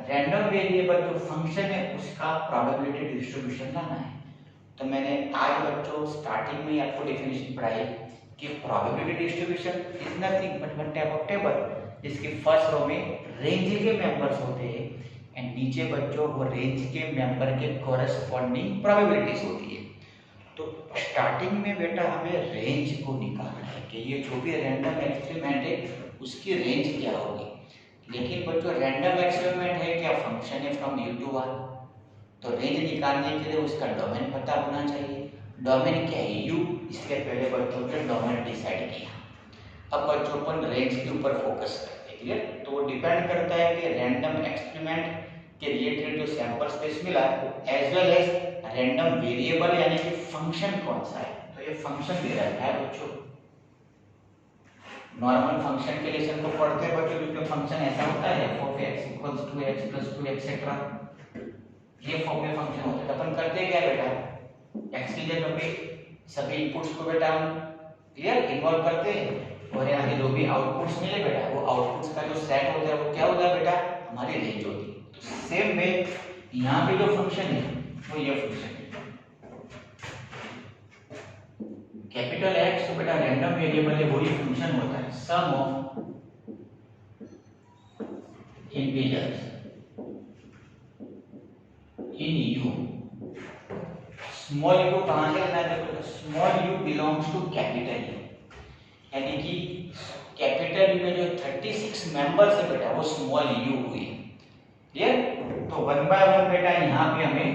रैंडम वेरिएबल जो फंक्शन है उसका प्रोबेबिलिटी डिस्ट्रीब्यूशन लाना है। तो मैंने आज बच्चों स्टार्टिंग में आपको डेफिनेशन पढ़ाई कि probability distribution is nothing but one type of table जिसके फर्स्ट रो में रेंज के मेंबर्स होते हैं एंड नीचे बच्चों वो रेंज के मेंबर के कोरेस्पॉन्डिंग प्रोबेबिलिटीज होती है। तो स्टार्टिंग में बेटा हमें रेंज को निकालना है कि ये जो भी रैंडम एक्सपेरिमेंट है उसकी रेंज क्या होगी। लेकिन बच्चों रैंडम एक्सपेरिमेंट है क्या? फंक्शन है फ्रॉम u to 1। तो रेंज निकालने के लिए उसका डोमेन पता होना चाहिए। डोमेन क्या है? u। इसके पहले बच्चों ने डोमेन डिसाइड किया। अब बच्चों अपन रेंज के ऊपर फोकस करते हैं। क्लियर? तो वो डिपेंड करता है कि रैंडम एक्सपेरिमेंट के रिलेटेड जो सैंपल स्पेस मिला as well as random variable यानी कि फंक्शन कौन सा है। तो ये फंक्शन दे रखा है बच्चों। नॉर्मल फंक्शन के लेसन को पढ़ते हैं बच्चों जिसमें फंक्शन ऐसा होता है f(x = 2x + 2 एक्सेट्रा, ये फॉर्म में फंक्शन होता है। तो अपन करते क्या बेटा x की जगह पे सभी इनपुट्स को बेटा हम क्लियर इन्वॉल्व करते हैं और यहाँ जो भी आउटपुट्स मिले बेटा वो आउटपुट्स का जो सेट होता है वो क्या होता है बेटा? हमारी रेंज होती है। तो सेम वे यहाँ पे जो फंक्शन है वो ये फंक्शन है कैपिटल X। तो बेटा रैंडम वेरिएबल है वही फंक्शन होता है sum of integers in u। Small u कहां से लेना है? देखो small u belongs to capital U यानी कि कैपिटल U में जो 36 मेंबर्स है बेटा वो स्मॉल u हुए। क्लियर? तो 1 बाय 1 बेटा यहाँ पे हमें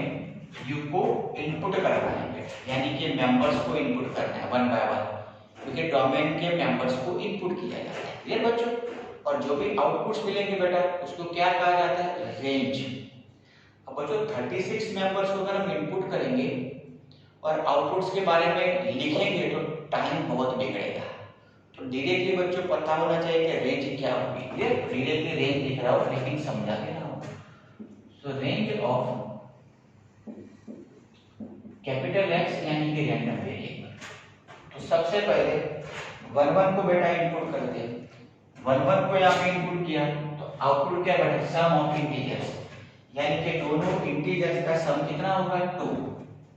u को इनपुट करना है बेटा यानी कि मेंबर्स को इनपुट करना है 1 बाय 1 क्योंकि डोमेन के मेंबर्स को इनपुट किया जाता है। क्लियर बच्चों? और जो भी आउटपुट्स मिलेंगे बेटा उसको क्या कहा जाता है? रेंज। अब बच्चों 36 मेंबर्स को अगर हम इनपुट करेंगे और आउटपुट्स के बारे में लिखेंगे तो टाइम बहुत बिगड़ेगा। तो डायरेक्टली बच्चों पता होना चाहिए कि रेंज क्या होगी। क्लियर? डायरेक्टली रेंज लिख रहा हूं लेकिन समझा के रहा हूं। सो रेंज ऑफ कैपिटल X यानी कि रैंडम वेरिएबल। तो सबसे पहले 1 1 को बेटा इनपुट करते हैं। 1 1 को यहाँ पे इनपुट किया तो आउटपुट क्या बेटा? सम ऑफ इंटीजर्स यानी कि दोनों इंटीजर्स का सम कितना होगा? 2।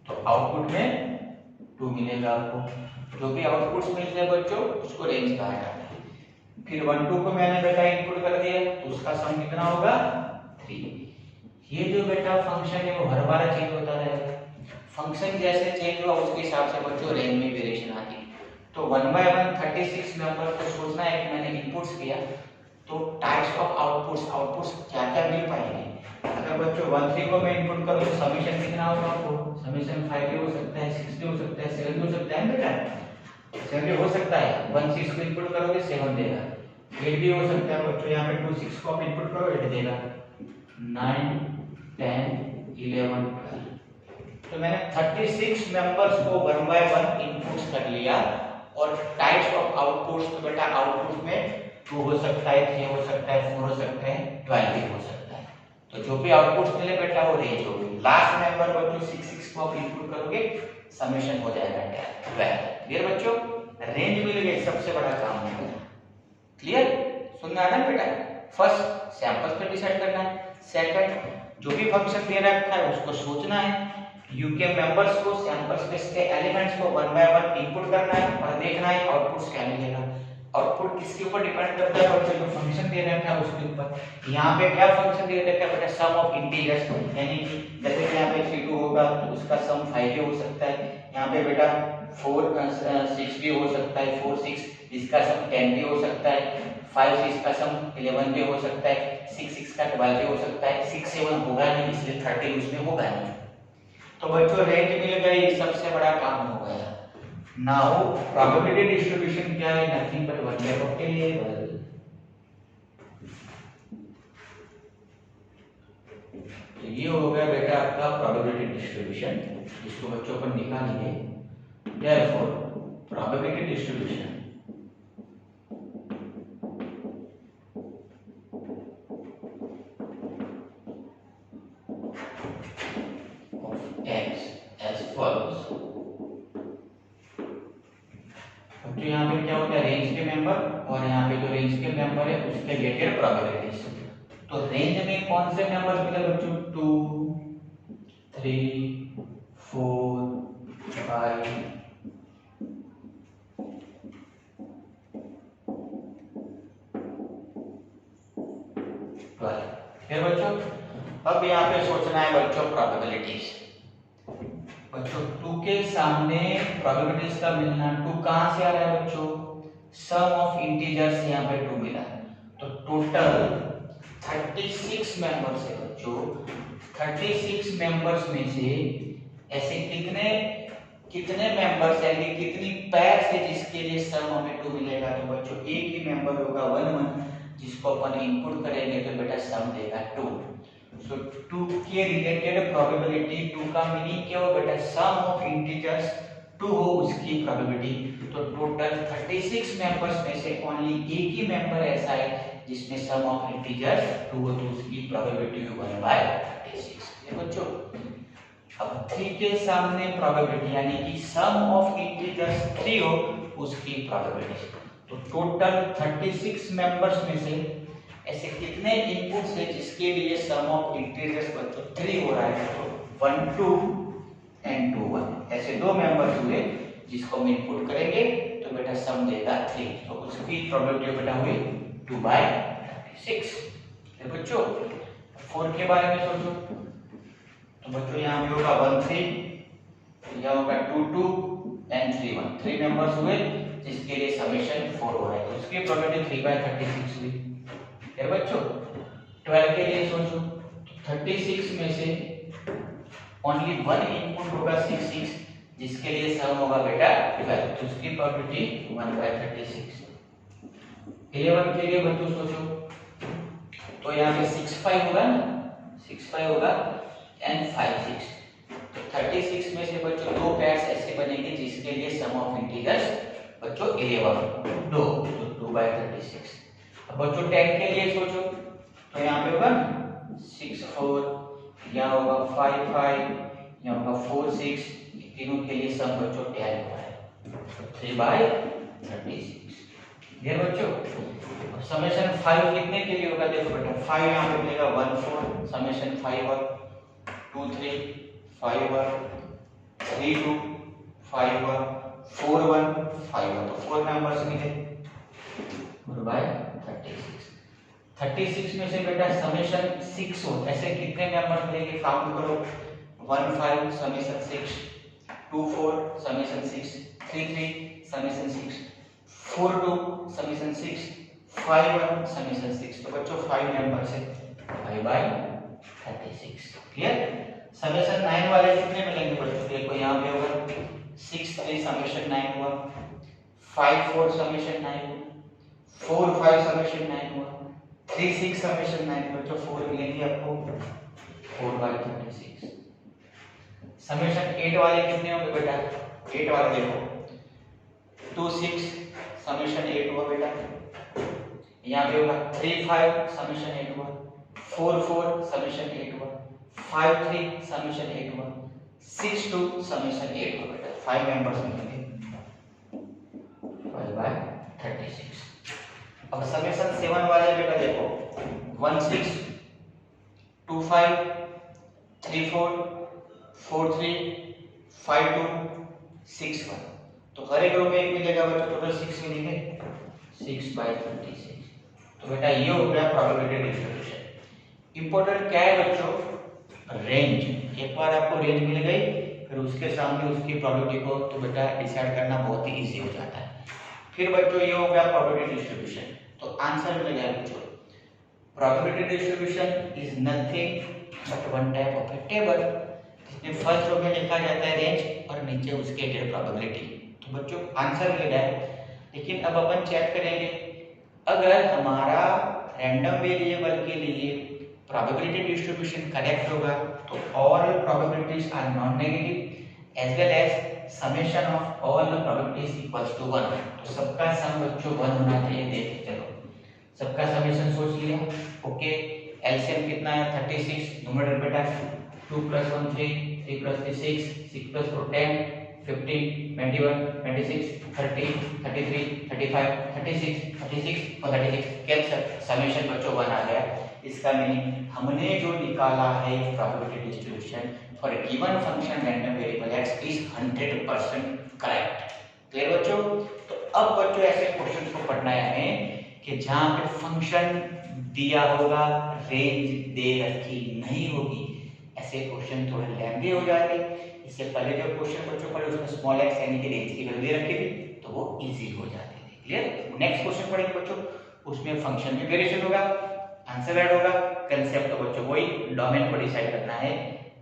तो आउटपुट में 2 मिलेगा आपको। जो भी आउटपुट्स मिलते हैं बच्चों उसको रेंज कहा जाता है। फिर 1 2 को मैंने बेटा इनपुट कर दिया तो उसका सम कितना होगा 3। ये जो बेटा फंक्शन है वो हर बार चेंज होता रहेगा। फंक्शन जैसे चेंज हुआ उसके हिसाब से बच्चों रेंज में वेरिएशन आती है। तो 1/1 36 नंबर को सोचना है कि मैंने इनपुट्स किया तो टाइप्स ऑफ आउटपुट्स क्या-क्या मिल पाएंगे। अगर बच्चों 1 3 को मैं इनपुट करूं तो समेशन कितना होगा आपको, समेशन 5 भी हो सकता है, 6 भी हो सकता है, 7 भी हो सकता है बेटा, 7 भी हो सकता है। 1 6 को इनपुट करोगे 7 देगा, 8 भी हो सकता है बच्चों, यहाँ पे 2 6 को आप इनपुट करो 8 देगा, 9 10 11 12। तो मैंने 36 मेंबर्स को 1 बाय 1 इनपुट्स कर लिया। और टाइप्स ऑफ आउटपुट्स तो बेटा आउटपुट में 2 हो सकता है, 3 हो सकता है, 4 हो सकता है, 12 भी हो सकता है। तो जो भी आउटपुट्स मिले बेटा वो रेंज होगी। लास्ट नंबर बच्चों 6 को आप इनपुट करोगे समेशन हो जाएगा 12। क्लियर बच्चों, रेंज मिल गई, सबसे बड़ा काम हो गया। क्लियर, सुनना है ना बेटा। फर्स्ट सैंपल्स पे डिसाइड करना है, सेकंड जो भी फंक्शन दे रखा है उसको सोचना है, यूके मेंबर्स को सैंपल स्पेस के एलिमेंट्स को 1 बाय 1 इनपुट करना है और देखना है आउटपुट्स क्या मिलेगा। आउटपुट किसके ऊपर डिपेंड करता है बच्चों, जो फंक्शन दे रखा है उसके ऊपर। यहाँ पे क्या फंक्शन दे रखा है बेटा, सम ऑफ इंटीजर्स, यानी कि जैसे कि यहाँ पे 3 होगा तो उसका सम 5 भी हो सकता है। यहाँ पे बेटा 4 6 भी हो सकता है, 4 6 इसका सम 10 भी हो सकता है, 5 6 का सम 11 भी हो सकता है, 6 6 का 12 भी हो सकता है, 6 7 होगा नहीं इसलिए 13 उसमें होगा नहीं। तो बच्चों रेंज मिल गई, सबसे बड़ा काम हो गया। नाउ प्रोबेबिलिटी डिस्ट्रीब्यूशन क्या है, नथिंग बट 1/4 टेबल। तो ये हो गया बेटा आपका प्रोबेबिलिटी डिस्ट्रीब्यूशन, इसको बच्चों पर निकालेंगे। Therefore probability distribution x as follows। तो यहाँ पे क्या होता है, रेंज के मेंबर, और यहाँ पे जो रेंज के मेंबर है उसके रिलेटेड प्रोबेबिलिटीज। तो रेंज में कौन से मेंबर्स मिले बच्चों, 2 3 4 5 12। फिर बच्चों अब यहाँ पे सोचना है बच्चों प्रोबेबिलिटीज। बच्चों 2 के सामने प्रोबेबिलिटीज का मिलना, 2 कहां से आ रहा है बच्चों, सम ऑफ इंटीजर्स, यहाँ पे 2 मिला है। तो टोटल 36 मेंबर्स है बच्चों। 36 मेंबर्स में से ऐसे कितने मेंबर्स यानी कितनी पैर से जिसके लिए सम हमें 2 मिलेगा। तो बच्चों एक ही मेंबर होगा 1 1 जिसको अपन इनपुट करेंगे तो बेटा सम देगा 2। सो 2 के रिलेटेड प्रोबेबिलिटी, 2 का मीनिंग क्या हो बेटा, सम ऑफ इंटीजर्स 2 हो उसकी प्रोबेबिलिटी। तो टोटल 36 मेंबर्स में से ओनली एक ही मेंबर ऐसा है जिसमें सम ऑफ इंटीजर्स 2 हो तो उसकी प्रोबेबिलिटी 1/36। ये बच्चों अब 3 के सामने प्रोबेबिलिटी यानी कि सम ऑफ इंटीजर्स 3 हो उसकी प्रोबेबिलिटी। तो टोटल 36 मेंबर्स में से ऐसे कितने इनपुट्स है जिसके लिए सम ऑफ इंटीजर्स बच्चों 3 हो रहा है। तो 1 2 एंड 2 1 ऐसे 2 मेंबर्स हुए जिसको हम इनपुट करेंगे तो बेटा सम देगा 3। तो उसकी प्रोबेबिलिटी बेटा हुई 2/36। तो बच्चों 4 के बारे में सोचो। तो बच्चों यहाँ पे होगा 1 3, यहाँ होगा 2 2 एंड 3 1। 3 मेंबर्स हुए जिसके लिए समेशन 4 हो रहा है, तो उसकी प्रोबेबिलिटी 3/36 हुई। फिर बच्चों 12 के लिए सोचो। तो 36 में से ओनली 1 इनपुट होगा 6 6 जिसके लिए सम होगा बेटा 12, तो उसकी प्रोबेबिलिटी 1/36। 11 के लिए बच्चों सोचो। तो यहाँ पे 6 5 होगा ना, 6 5 होगा एंड 5 6। तो 36 में से बच्चों 2 पेयर्स ऐसे बनेंगे जिसके लिए सम ऑफ इंटीजर्स बच्चों 11 2, तो 2/36। अब बच्चों 10 के लिए सोचो। तो यहाँ पे होगा 6 4, यहाँ होगा 5 5, यहाँ होगा 4 6, तीनों के लिए सम बच्चों 10 हो रहा है, 3/36। ये बच्चों समेशन 5 कितने के लिए होगा, देखो बेटा 5 यहाँ पे मिलेगा 1 4, समेशन 5 और 2 3, 5 और 3 2, 5 1 4 1 5 1, तो 4 मेंबर्स मिले 4/36। 36 में से बेटा समेशन 6 हो, ऐसे कितने मेंबर मिलेंगे काउंट करो। 1 5 summation 6, 2 4 summation 6, 3 3 summation 6, 4 2 summation 6, 5 1 summation 6। तो बच्चों 5 मेंबर्स है 5/36। क्लियर। समेशन 9 वाले कितने मिलेंगे बच्चों, देखो यहाँ पे होगा 6 3 समेशन 9 हुआ, 5 4 समेशन 9 हुआ, 4 5 समेशन 9 हुआ, 3 6 समेशन 9। बच्चों 4 मिलेंगे आपको 4/36। समेशन 8 वाले कितने होंगे बेटा, 8 वाले देखो 2 6 समेशन 8 हुआ बेटा, यहाँ पे होगा 3 5 समेशन 8 हुआ, 4 4 समेशन 8 हुआ, 5 3 समेशन 8 हुआ, 6 2 समेशन 8 हुआ बेटा। 5 मेंबर्स मिलेंगे 5/36। अब समेशन 7 वाले बेटा देखो 1 6 2 5 3 4 4 3 5 2 6 1, तो हर एक रो में एक मिलेगा बच्चों, टोटल 6 मिलेंगे 6/36। तो बेटा ये हो गया प्रोबेबिलिटी डिस्ट्रीब्यूशन। इंपॉर्टेंट क्या है बच्चों, रेंज। एक बार आपको रेंज मिल गई फिर उसके सामने उसकी प्रोबेबिलिटी को तो बेटा डिसाइड करना बहुत ही इजी हो जाता है। फिर बच्चों ये हो गया प्रोबेबिलिटी डिस्ट्रीब्यूशन। तो आंसर मिल गया बच्चों, probability distribution is nothing but one type of A table, जिसमें फर्स्ट रो में लिखा जाता है रेंज और नीचे उसके डेट प्रोबेबिलिटी। तो बच्चों आंसर मिल गया है। लेकिन अब अपन चेक करेंगे, अगर हमारा रैंडम वेरिएबल के लिए प्रोबेबिलिटी डिस्ट्रीब्यूशन करेक्ट होगा तो all probabilities are non negative as well as summation of all the probabilities equals to 1। तो सबका सम बच्चों 1 होना चाहिए। देखिए चलो सबका समेशन सोच लिया, ओके। एलसीएम कितना है 36, न्यूमरेटर बेटा 2 + 1 3, 3 + 3 6, 6 + 4 10, 15 21 26 30 33 35 36 36 और 36 कैंसिल, समेशन बच्चों 1 आ गया। इसका मीनिंग हमने जो निकाला है probability distribution for a given function random variable x is 100% correct. Clear बच्चों। तो अब बच्चों ऐसे क्वेश्चंस को पढ़ना है हमें कि जहां पे फंक्शन दिया होगा रेंज दे रखी नहीं होगी, ऐसे क्वेश्चन थोड़े लेंथी हो जाते। इससे पहले जो क्वेश्चन बच्चों पढ़े उसमें स्मॉल x यानी कि रेंज की वैल्यू दे रखी थी तो वो इजी हो जाते थे। क्लियर। नेक्स्ट क्वेश्चन पढ़ेंगे बच्चों, उसमें फंक्शन में वेरिएशन होगा, आंसर ऐड होगा। कंसेप्ट तो बच्चों वही, डोमेन को डिसाइड करना है,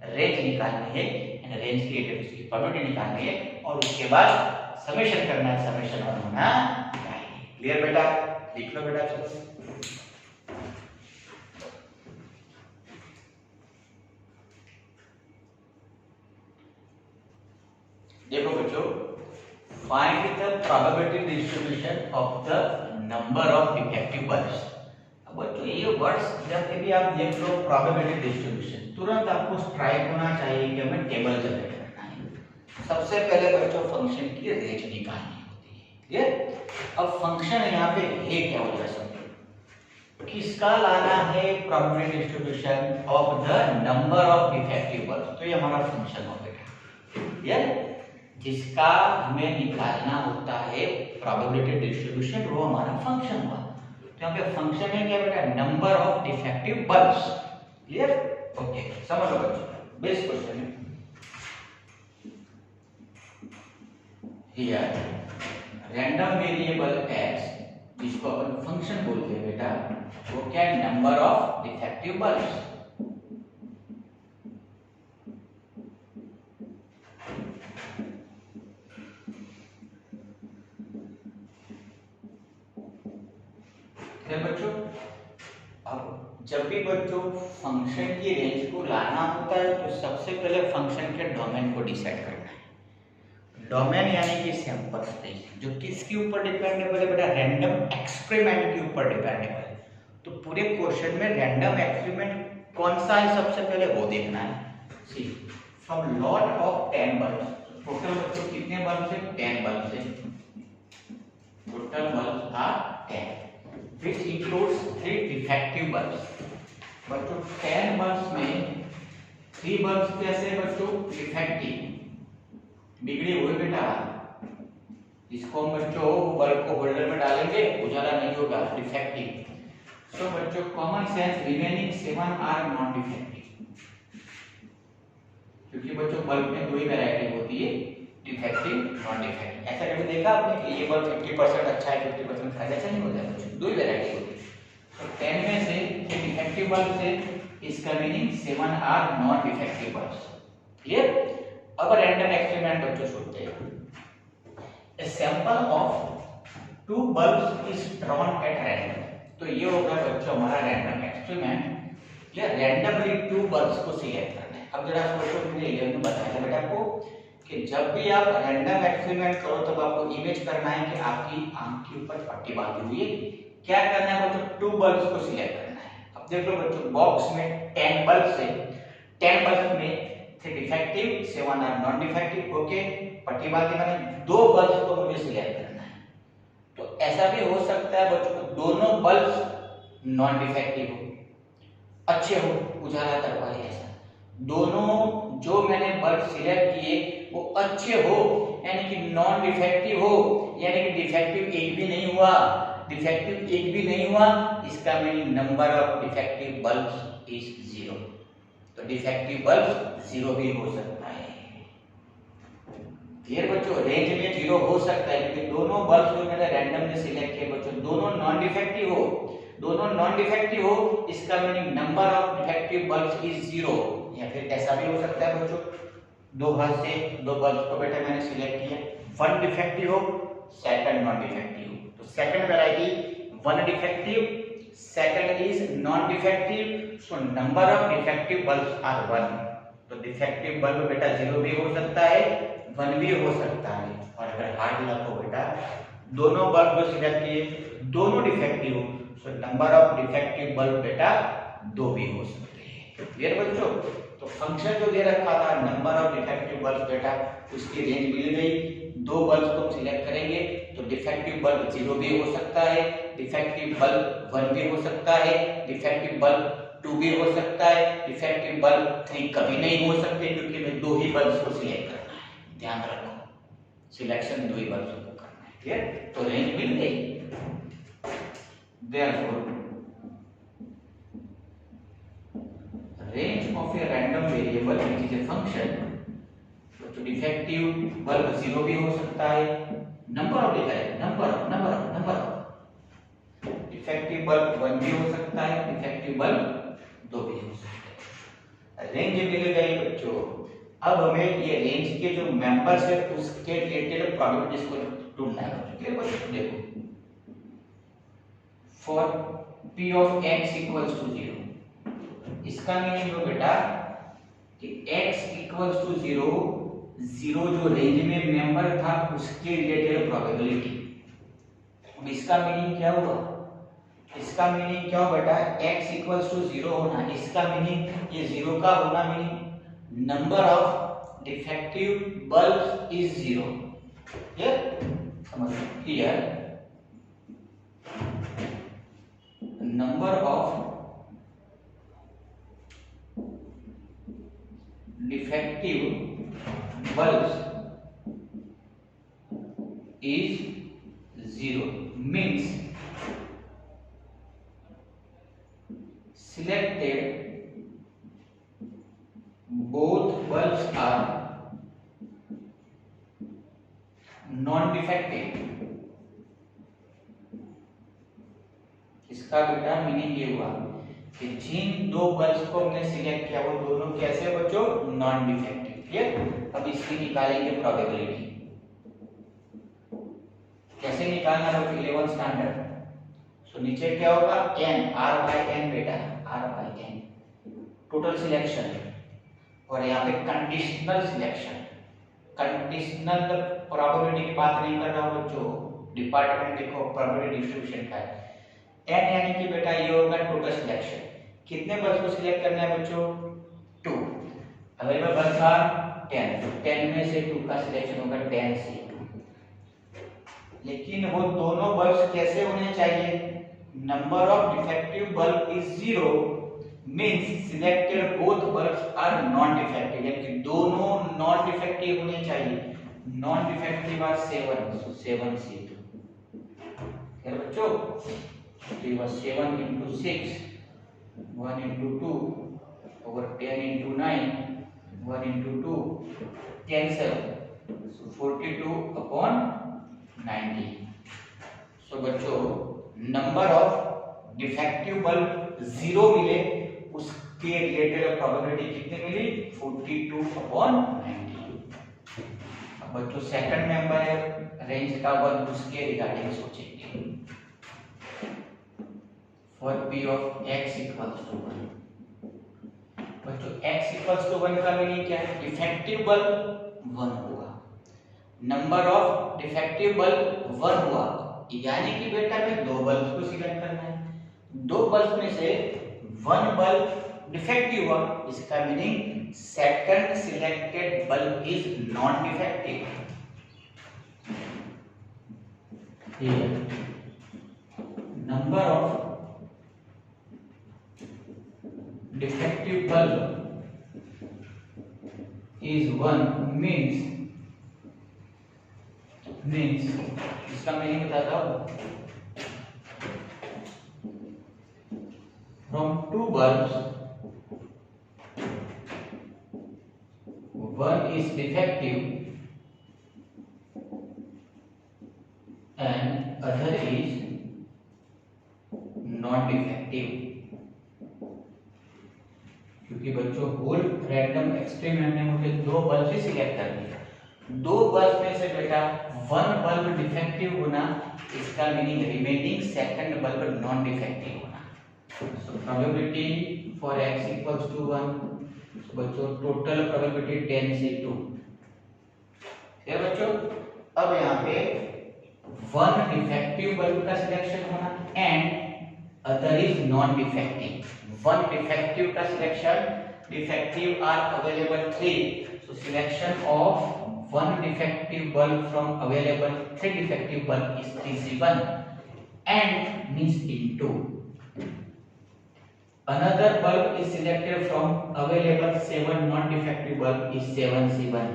रेंज निकालनी है एंड रेंज की उसकी प्रोबेबिलिटी निकालनी है और उसके बाद समेशन करना है, समेशन और होना चाहिए। क्लियर बेटा, लिख लो बेटा। चलो देखो बच्चों, find the probability distribution of the number of defective words. अब बच्चों ये वर्ड्स जब भी आप देख लो प्रोबेबिलिटी डिस्ट्रीब्यूशन, तुरंत आपको स्ट्राइक होना चाहिए कि हमें टेबल जनरेट करना है। सबसे पहले बच्चों फंक्शन की रेंज निकालनी होती है। क्लियर। अब फंक्शन यहाँ पे है क्या हो जाए, किसका लाना है probability distribution of the number of defective words. तो ये हमारा फंक्शन हो गया। क्लियर। जिसका हमें निकालना होता है प्रोबेबिलिटी डिस्ट्रीब्यूशन वो हमारा फंक्शन हुआ। तो यहाँ पे फंक्शन है क्या बेटा, number of defective bulbs. Clear. Okay समझ लो बच्चों, बेस क्वेश्चन है। हियर रैंडम वेरिएबल x जिसको अपन फंक्शन बोलते हैं बेटा, वो क्या है, नंबर ऑफ डिफेक्टिव बल्ब्स। बच्चों अब जब भी बच्चों फंक्शन की रेंज को लाना होता है तो सबसे पहले फंक्शन के डोमेन को डिसाइड करना है। डोमेन यानी कि सैंपल स्पेस, जो किसके ऊपर डिपेंडेबल है बेटा, रैंडम एक्सपेरिमेंट के ऊपर डिपेंडेबल है। तो पूरे क्वेश्चन में रैंडम एक्सपेरिमेंट कौन सा है सबसे पहले वो देखना है। See from lot of 10 bulbs, total बच्चों कितने बल्ब है, 10 बल्ब है। Total bulb are 10 which includes 3 defective bulbs। बच्चों 10 bulbs में 3 bulbs कैसे बच्चों डिफेक्टिव, बिगड़ी हुई बेटा, इसको हम बच्चों बल्ब को होल्डर में डालेंगे, उजाला नहीं होगा, डिफेक्टिव। सो बच्चों common sense remaining 7 are non defective, क्योंकि बच्चों बल्ब में दो ही वैरायटी होती है, डिफेक्टिव नॉन डिफेक्टिव। ऐसा कभी देखा आपने कि ये बल्ब 50% अच्छा है 50% खराब, ऐसा नहीं होता बच्चों, दो ही वैरायटी होती है। तो 10 में से ये डिफेक्टिव बल्ब से इसका meaning 7 are non defective bulbs. Clear? अब रैंडम एक्सपेरिमेंट बच्चों सुनते हैं। A sample of 2 bulbs is drawn at random। तो ये होगा बच्चों हमारा रैंडम एक्सपेरिमेंट। ये रैंडमली 2 bulbs को सिलेक्ट करना है। अब जरा सोचो, मैंने 11 में बताया था बेटा आपको कि जब भी आप रैंडम एक्सपेरिमेंट करो तब आपको इमेज करना है कि आपकी आंख के ऊपर पट्टी बांधी हुई है। क्या करना है बच्चों? 2 bulbs को सिलेक्ट करना है। अब देख लो बच्चों, बॉक्स में 10 bulbs है, 10 bulbs में से defective 7 are non defective. Okay, पट्टी बांधी मैंने 2 बल्ब्स को मुझे सिलेक्ट करना है। तो ऐसा भी हो सकता है बच्चों दोनों बल्ब्स नॉन डिफेक्टिव हो, अच्छे हो, उजाला कर पाए, ऐसा दोनों जो मैंने बल्ब सिलेक्ट किए वो अच्छे हो, यानी कि नॉन डिफेक्टिव हो, यानी कि डिफेक्टिव एक भी नहीं हुआ, डिफेक्टिव एक भी नहीं हुआ, इसका meaning number of defective bulbs is 0। तो डिफेक्टिव बल्ब 0 भी हो सकता है। क्लियर बच्चों? रेंज में 0 हो सकता है क्योंकि दोनों बल्ब जो मैंने रैंडमली सिलेक्ट किए बच्चों दोनों नॉन डिफेक्टिव हो, दोनों नॉन डिफेक्टिव हो, इसका meaning number of defective bulbs is 0। या फिर ऐसा भी हो सकता है बच्चों, दो हाथ से 2 बल्ब को बेटा मैंने सिलेक्ट किया, 1 डिफेक्टिव हो, सेकंड नॉन डिफेक्टिव हो। तो second variety 1 defective, second is non defective, so number of defective bulbs are 1। तो डिफेक्टिव बल्ब बेटा 0 भी हो सकता है, 1 भी हो सकता है। और अगर हार्ड लग हो बेटा दोनों बल्ब जो सिलेक्ट किए दोनों डिफेक्टिव हो, so number of defective bulb बेटा 2 भी हो सकते हैं। क्लियर बच्चों? तो फंक्शन जो दे रखा था नंबर ऑफ डिफेक्टिव बल्ब बेटा उसकी रेंज मिल गई। 2 बल्ब को सिलेक्ट करेंगे तो डिफेक्टिव बल्ब 0 भी हो सकता है, डिफेक्टिव बल्ब 1 भी हो सकता है, डिफेक्टिव बल्ब 2 भी हो सकता है, डिफेक्टिव बल्ब 3 कभी नहीं हो सकते क्योंकि मैं 2 ही बल्ब्स को सिलेक्ट करना है। ध्यान रखो, सिलेक्शन 2 ही बल्ब्स को करना है। क्लियर? तो रेंज मिल गई। Therefore range of a random variable which is a function, तो डिफेक्टिव बल्ब 0 भी हो सकता है, नंबर ऑफ डिफेक्टिव बल्ब 1 भी हो सकता है, डिफेक्टिव बल्ब 2 भी हो सकता है। रेंज मिल गई बच्चों। अब हमें ये रेंज के जो मेंबर्स है उसके रिलेटेड प्रोबेबिलिटीज को ढूंढना है। क्लियर बच्चों? देखो, for p of x equals to 0, इसका मीनिंग हो बेटा कि x इक्वल्स टू 0, 0 जो रेंज में मेंबर था उसके रिलेटेड प्रोबेबिलिटी। अब इसका मीनिंग क्या हुआ? इसका मीनिंग क्या हो बेटा? x इक्वल्स टू 0 होना, इसका मीनिंग ये 0 का होना meaning number of defective bulbs is 0। ये समझ लो, here number of defective bulbs is 0 means selected both bulbs are non-defective। इसका बेटा मीनिंग ये हुआ कि जिन 2 बल्ब्स को हमने सिलेक्ट किया वो दोनों कैसे बच्चों? Non defective. क्लियर? अब इसकी निकालेंगे प्रोबेबिलिटी। कैसे निकालना है बच्चों? 11 स्टैंडर्ड। सो नीचे क्या होगा? n, r by n बेटा, r by n total selection, और यहाँ पे कंडीशनल सिलेक्शन। कंडीशनल प्रोबेबिलिटी की बात नहीं कर रहा हूँ बच्चों, डिपार्टमेंट देखो प्रोबेबिलिटी डिस्ट्रीब्यूशन का है। n यानी कि बेटा ये होगा टोटल सिलेक्शन। कितने बल्ब को सिलेक्ट करना है बच्चों? 2। अवेलेबल बल्ब आर 10, तो 10 में से 2 का सिलेक्शन होगा 10 से 2। लेकिन वो दोनों बल्ब्स कैसे होने चाहिए? Number of defective bulb is 0 means selected both bulbs are non defective, यानी कि दोनों नॉन डिफेक्टिव होने चाहिए। Non defective are 7, so 7C2 है बच्चों। तो ये 7 into 6, 1 into 2 over 10 into 9, 1 into 2 cancel, so 42 upon 90। सो बच्चों नंबर ऑफ डिफेक्टिव बल्ब 0 मिले, उसके रिलेटेड प्रोबेबिलिटी कितनी मिली? 42 upon 90। अब बच्चों सेकंड मेंबर है रेंज का 1, उसके रिगार्डिंग सोचेंगे। For p of x equals to 1, बच्चों x इक्वल्स टू 1 का मीनिंग क्या है? डिफेक्टिव बल्ब 1 होगा, नंबर ऑफ डिफेक्टिव बल्ब 1 हुआ, यानी कि बेटा में 2 बल्ब को सिलेक्ट करना है। 2 बल्ब में से 1 बल्ब डिफेक्टिव हुआ, इसका meaning second selected bulb is non defective. Number of defective bulb is 1 means इसका मीनिंग बताता हूं, from 2 bulbs 1 is defective and other is non defective। क्योंकि बच्चों होल रैंडम एक्सपेरिमेंट में मुझे 2 बल्ब ही सिलेक्ट करने हैं, 2 बल्ब में से बेटा 1 बल्ब डिफेक्टिव होना, इसका meaning remaining second bulb non defective होना। So probability for x equals to 1, बच्चों टोटल प्रोबेबिलिटी 10C2 है बच्चों। अब यहाँ पे 1 डिफेक्टिव बल्ब का सिलेक्शन होना and other is non defective. 1 defective का selection, defective are available 3, so selection of 1 defective bulb from available 3 defective bulb is 3C1 and means into another bulb is selected from available 7 non defective bulb is 7C1।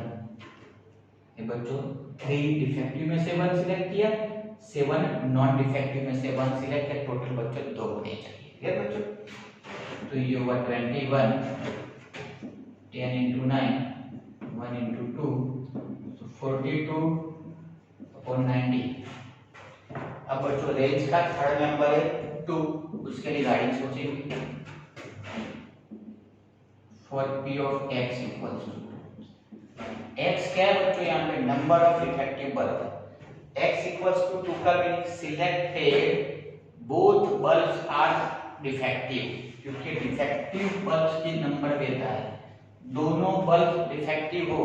ये बच्चों 3 defective में से 1 select किया, 7 non defective में से 1 select किया, total बच्चों 2 होने चाहिए। क्लियर बच्चों? तो ये होगा 21, 10 into 9, 1 into 2, so 42 upon 90। अब बच्चों रेंज का थर्ड नंबर है 2, उसके रिगार्डिंग सोचेंगे। For p of x equals to, x क्या है बच्चों? यहाँ पे number of defective bulb, x equals to 2 का meaning selected both bulbs are defective, क्योंकि डिफेक्टिव बल्ब्स की नंबर देता है, दोनों बल्ब डिफेक्टिव हो,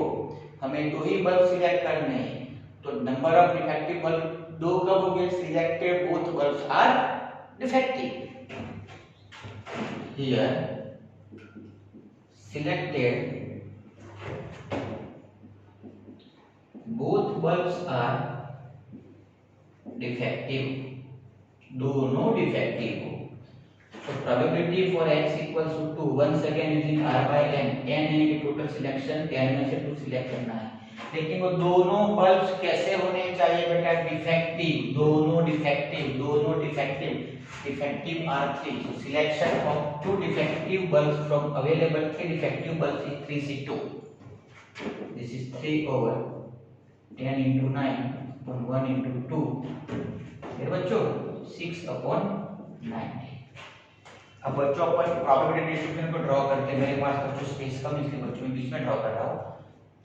हमें 2 ही बल्ब सिलेक्ट करने हैं, तो नंबर ऑफ डिफेक्टिव बल्ब 2 कब हो गए? Selected both bulbs are defective. Here selected both bulbs are defective, दोनों डिफेक्टिव हो, so probability for x equals to 2, once again using r by n, n यानी कि टोटल सिलेक्शन, n में से 2 select करना है, लेकिन वो दोनों बल्ब्स कैसे होने चाहिए बेटा? डिफेक्टिव, दोनों defective, defective are 3, so selection of 2 defective bulbs from available 3 defective bulbs is 3C2। this is 3 over 10 into 9 upon 1 into 2, फिर बच्चों 6 upon 90। अब बच्चों अपन प्रोबेबिलिटी डिस्ट्रीब्यूशन को ड्रॉ करते हैं, मेरे पास बच्चों स्पेस कम इसलिए बच्चों में बीच में ड्रॉ कर रहा हूं।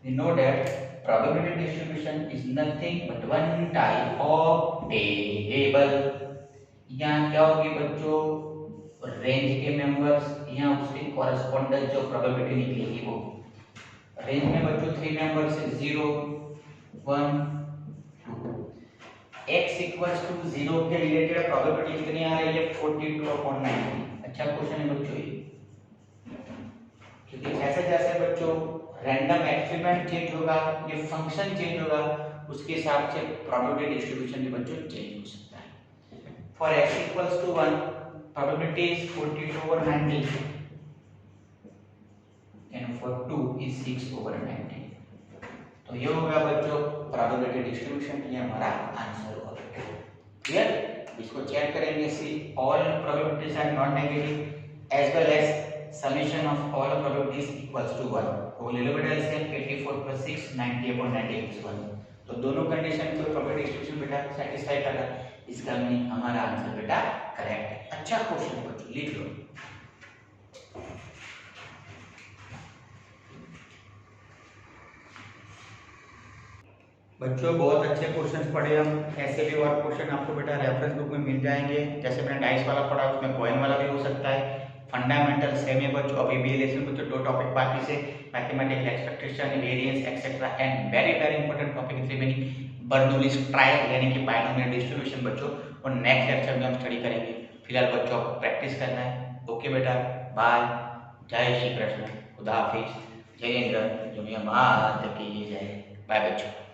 We know that probability distribution is nothing but one type of table. यहाँ क्या होगी बच्चों? रेंज के मेंबर्स, यहाँ उसके कॉरेस्पॉन्डेंस जो प्रोबेबिलिटी निकलेगी वो रेंज में बच्चों 3 मेंबर्स है 0 1 2। x इक्वल्स टू 0 के रिलेटेड प्रोबेबिलिटी कितनी आ रही है? 42 अपॉन 90। अच्छा क्वेश्चन है बच्चों ये, क्योंकि जैसे जैसे बच्चों रैंडम एक्सपेरिमेंट चेंज होगा, ये फंक्शन चेंज होगा, उसके हिसाब से प्रोबेबिलिटी डिस्ट्रीब्यूशन भी बच्चों चेंज हो सकता है। For x equals to 1 probability is 42 over 90 and for 2 is 6 over 90। तो ये हो गया बच्चों प्रोबेबिलिटी डिस्ट्रीब्यूशन, ये हमारा आंसर हुआ। क्लियर? इसको चेक करेंगे, see all probabilities are non negative as well as summation of all probabilities equals to 1। तो ले लो बेटा इसके 84 + 6 90/90 = 1। तो दोनों कंडीशन को प्रोबेबिलिटी डिस्ट्रीब्यूशन बेटा सेटिस्फाई कर रहा है, इसका मीनिंग हमारा आंसर बेटा करेक्ट है। अच्छा क्वेश्चन है बच्चों, लिख लो। बच्चों बहुत अच्छे क्वेश्चंस पढ़े हम, ऐसे भी और क्वेश्चन आपको बेटा रेफरेंस बुक में मिल जाएंगे। जैसे मैंने डाइस वाला पढ़ा उसमें कॉइन वाला भी हो सकता है। फंडामेंटल सेम है बच्चों, अभी भी लेसन बच्चों 2 टॉपिक बाकी से, mathematical expectation, variance etcetera and very very important topic is remaining Bernoulli's trial यानी कि बायनोमियल डिस्ट्रीब्यूशन बच्चों, और नेक्स्ट लेक्चर में हम स्टडी करेंगे। फिलहाल बच्चों आपको प्रैक्टिस करना है। ओके बेटा, बाय, जय श्री कृष्ण, खुदा हाफिज, जय इंद्र, जो भी हम बात की जय, बाय बच्चों।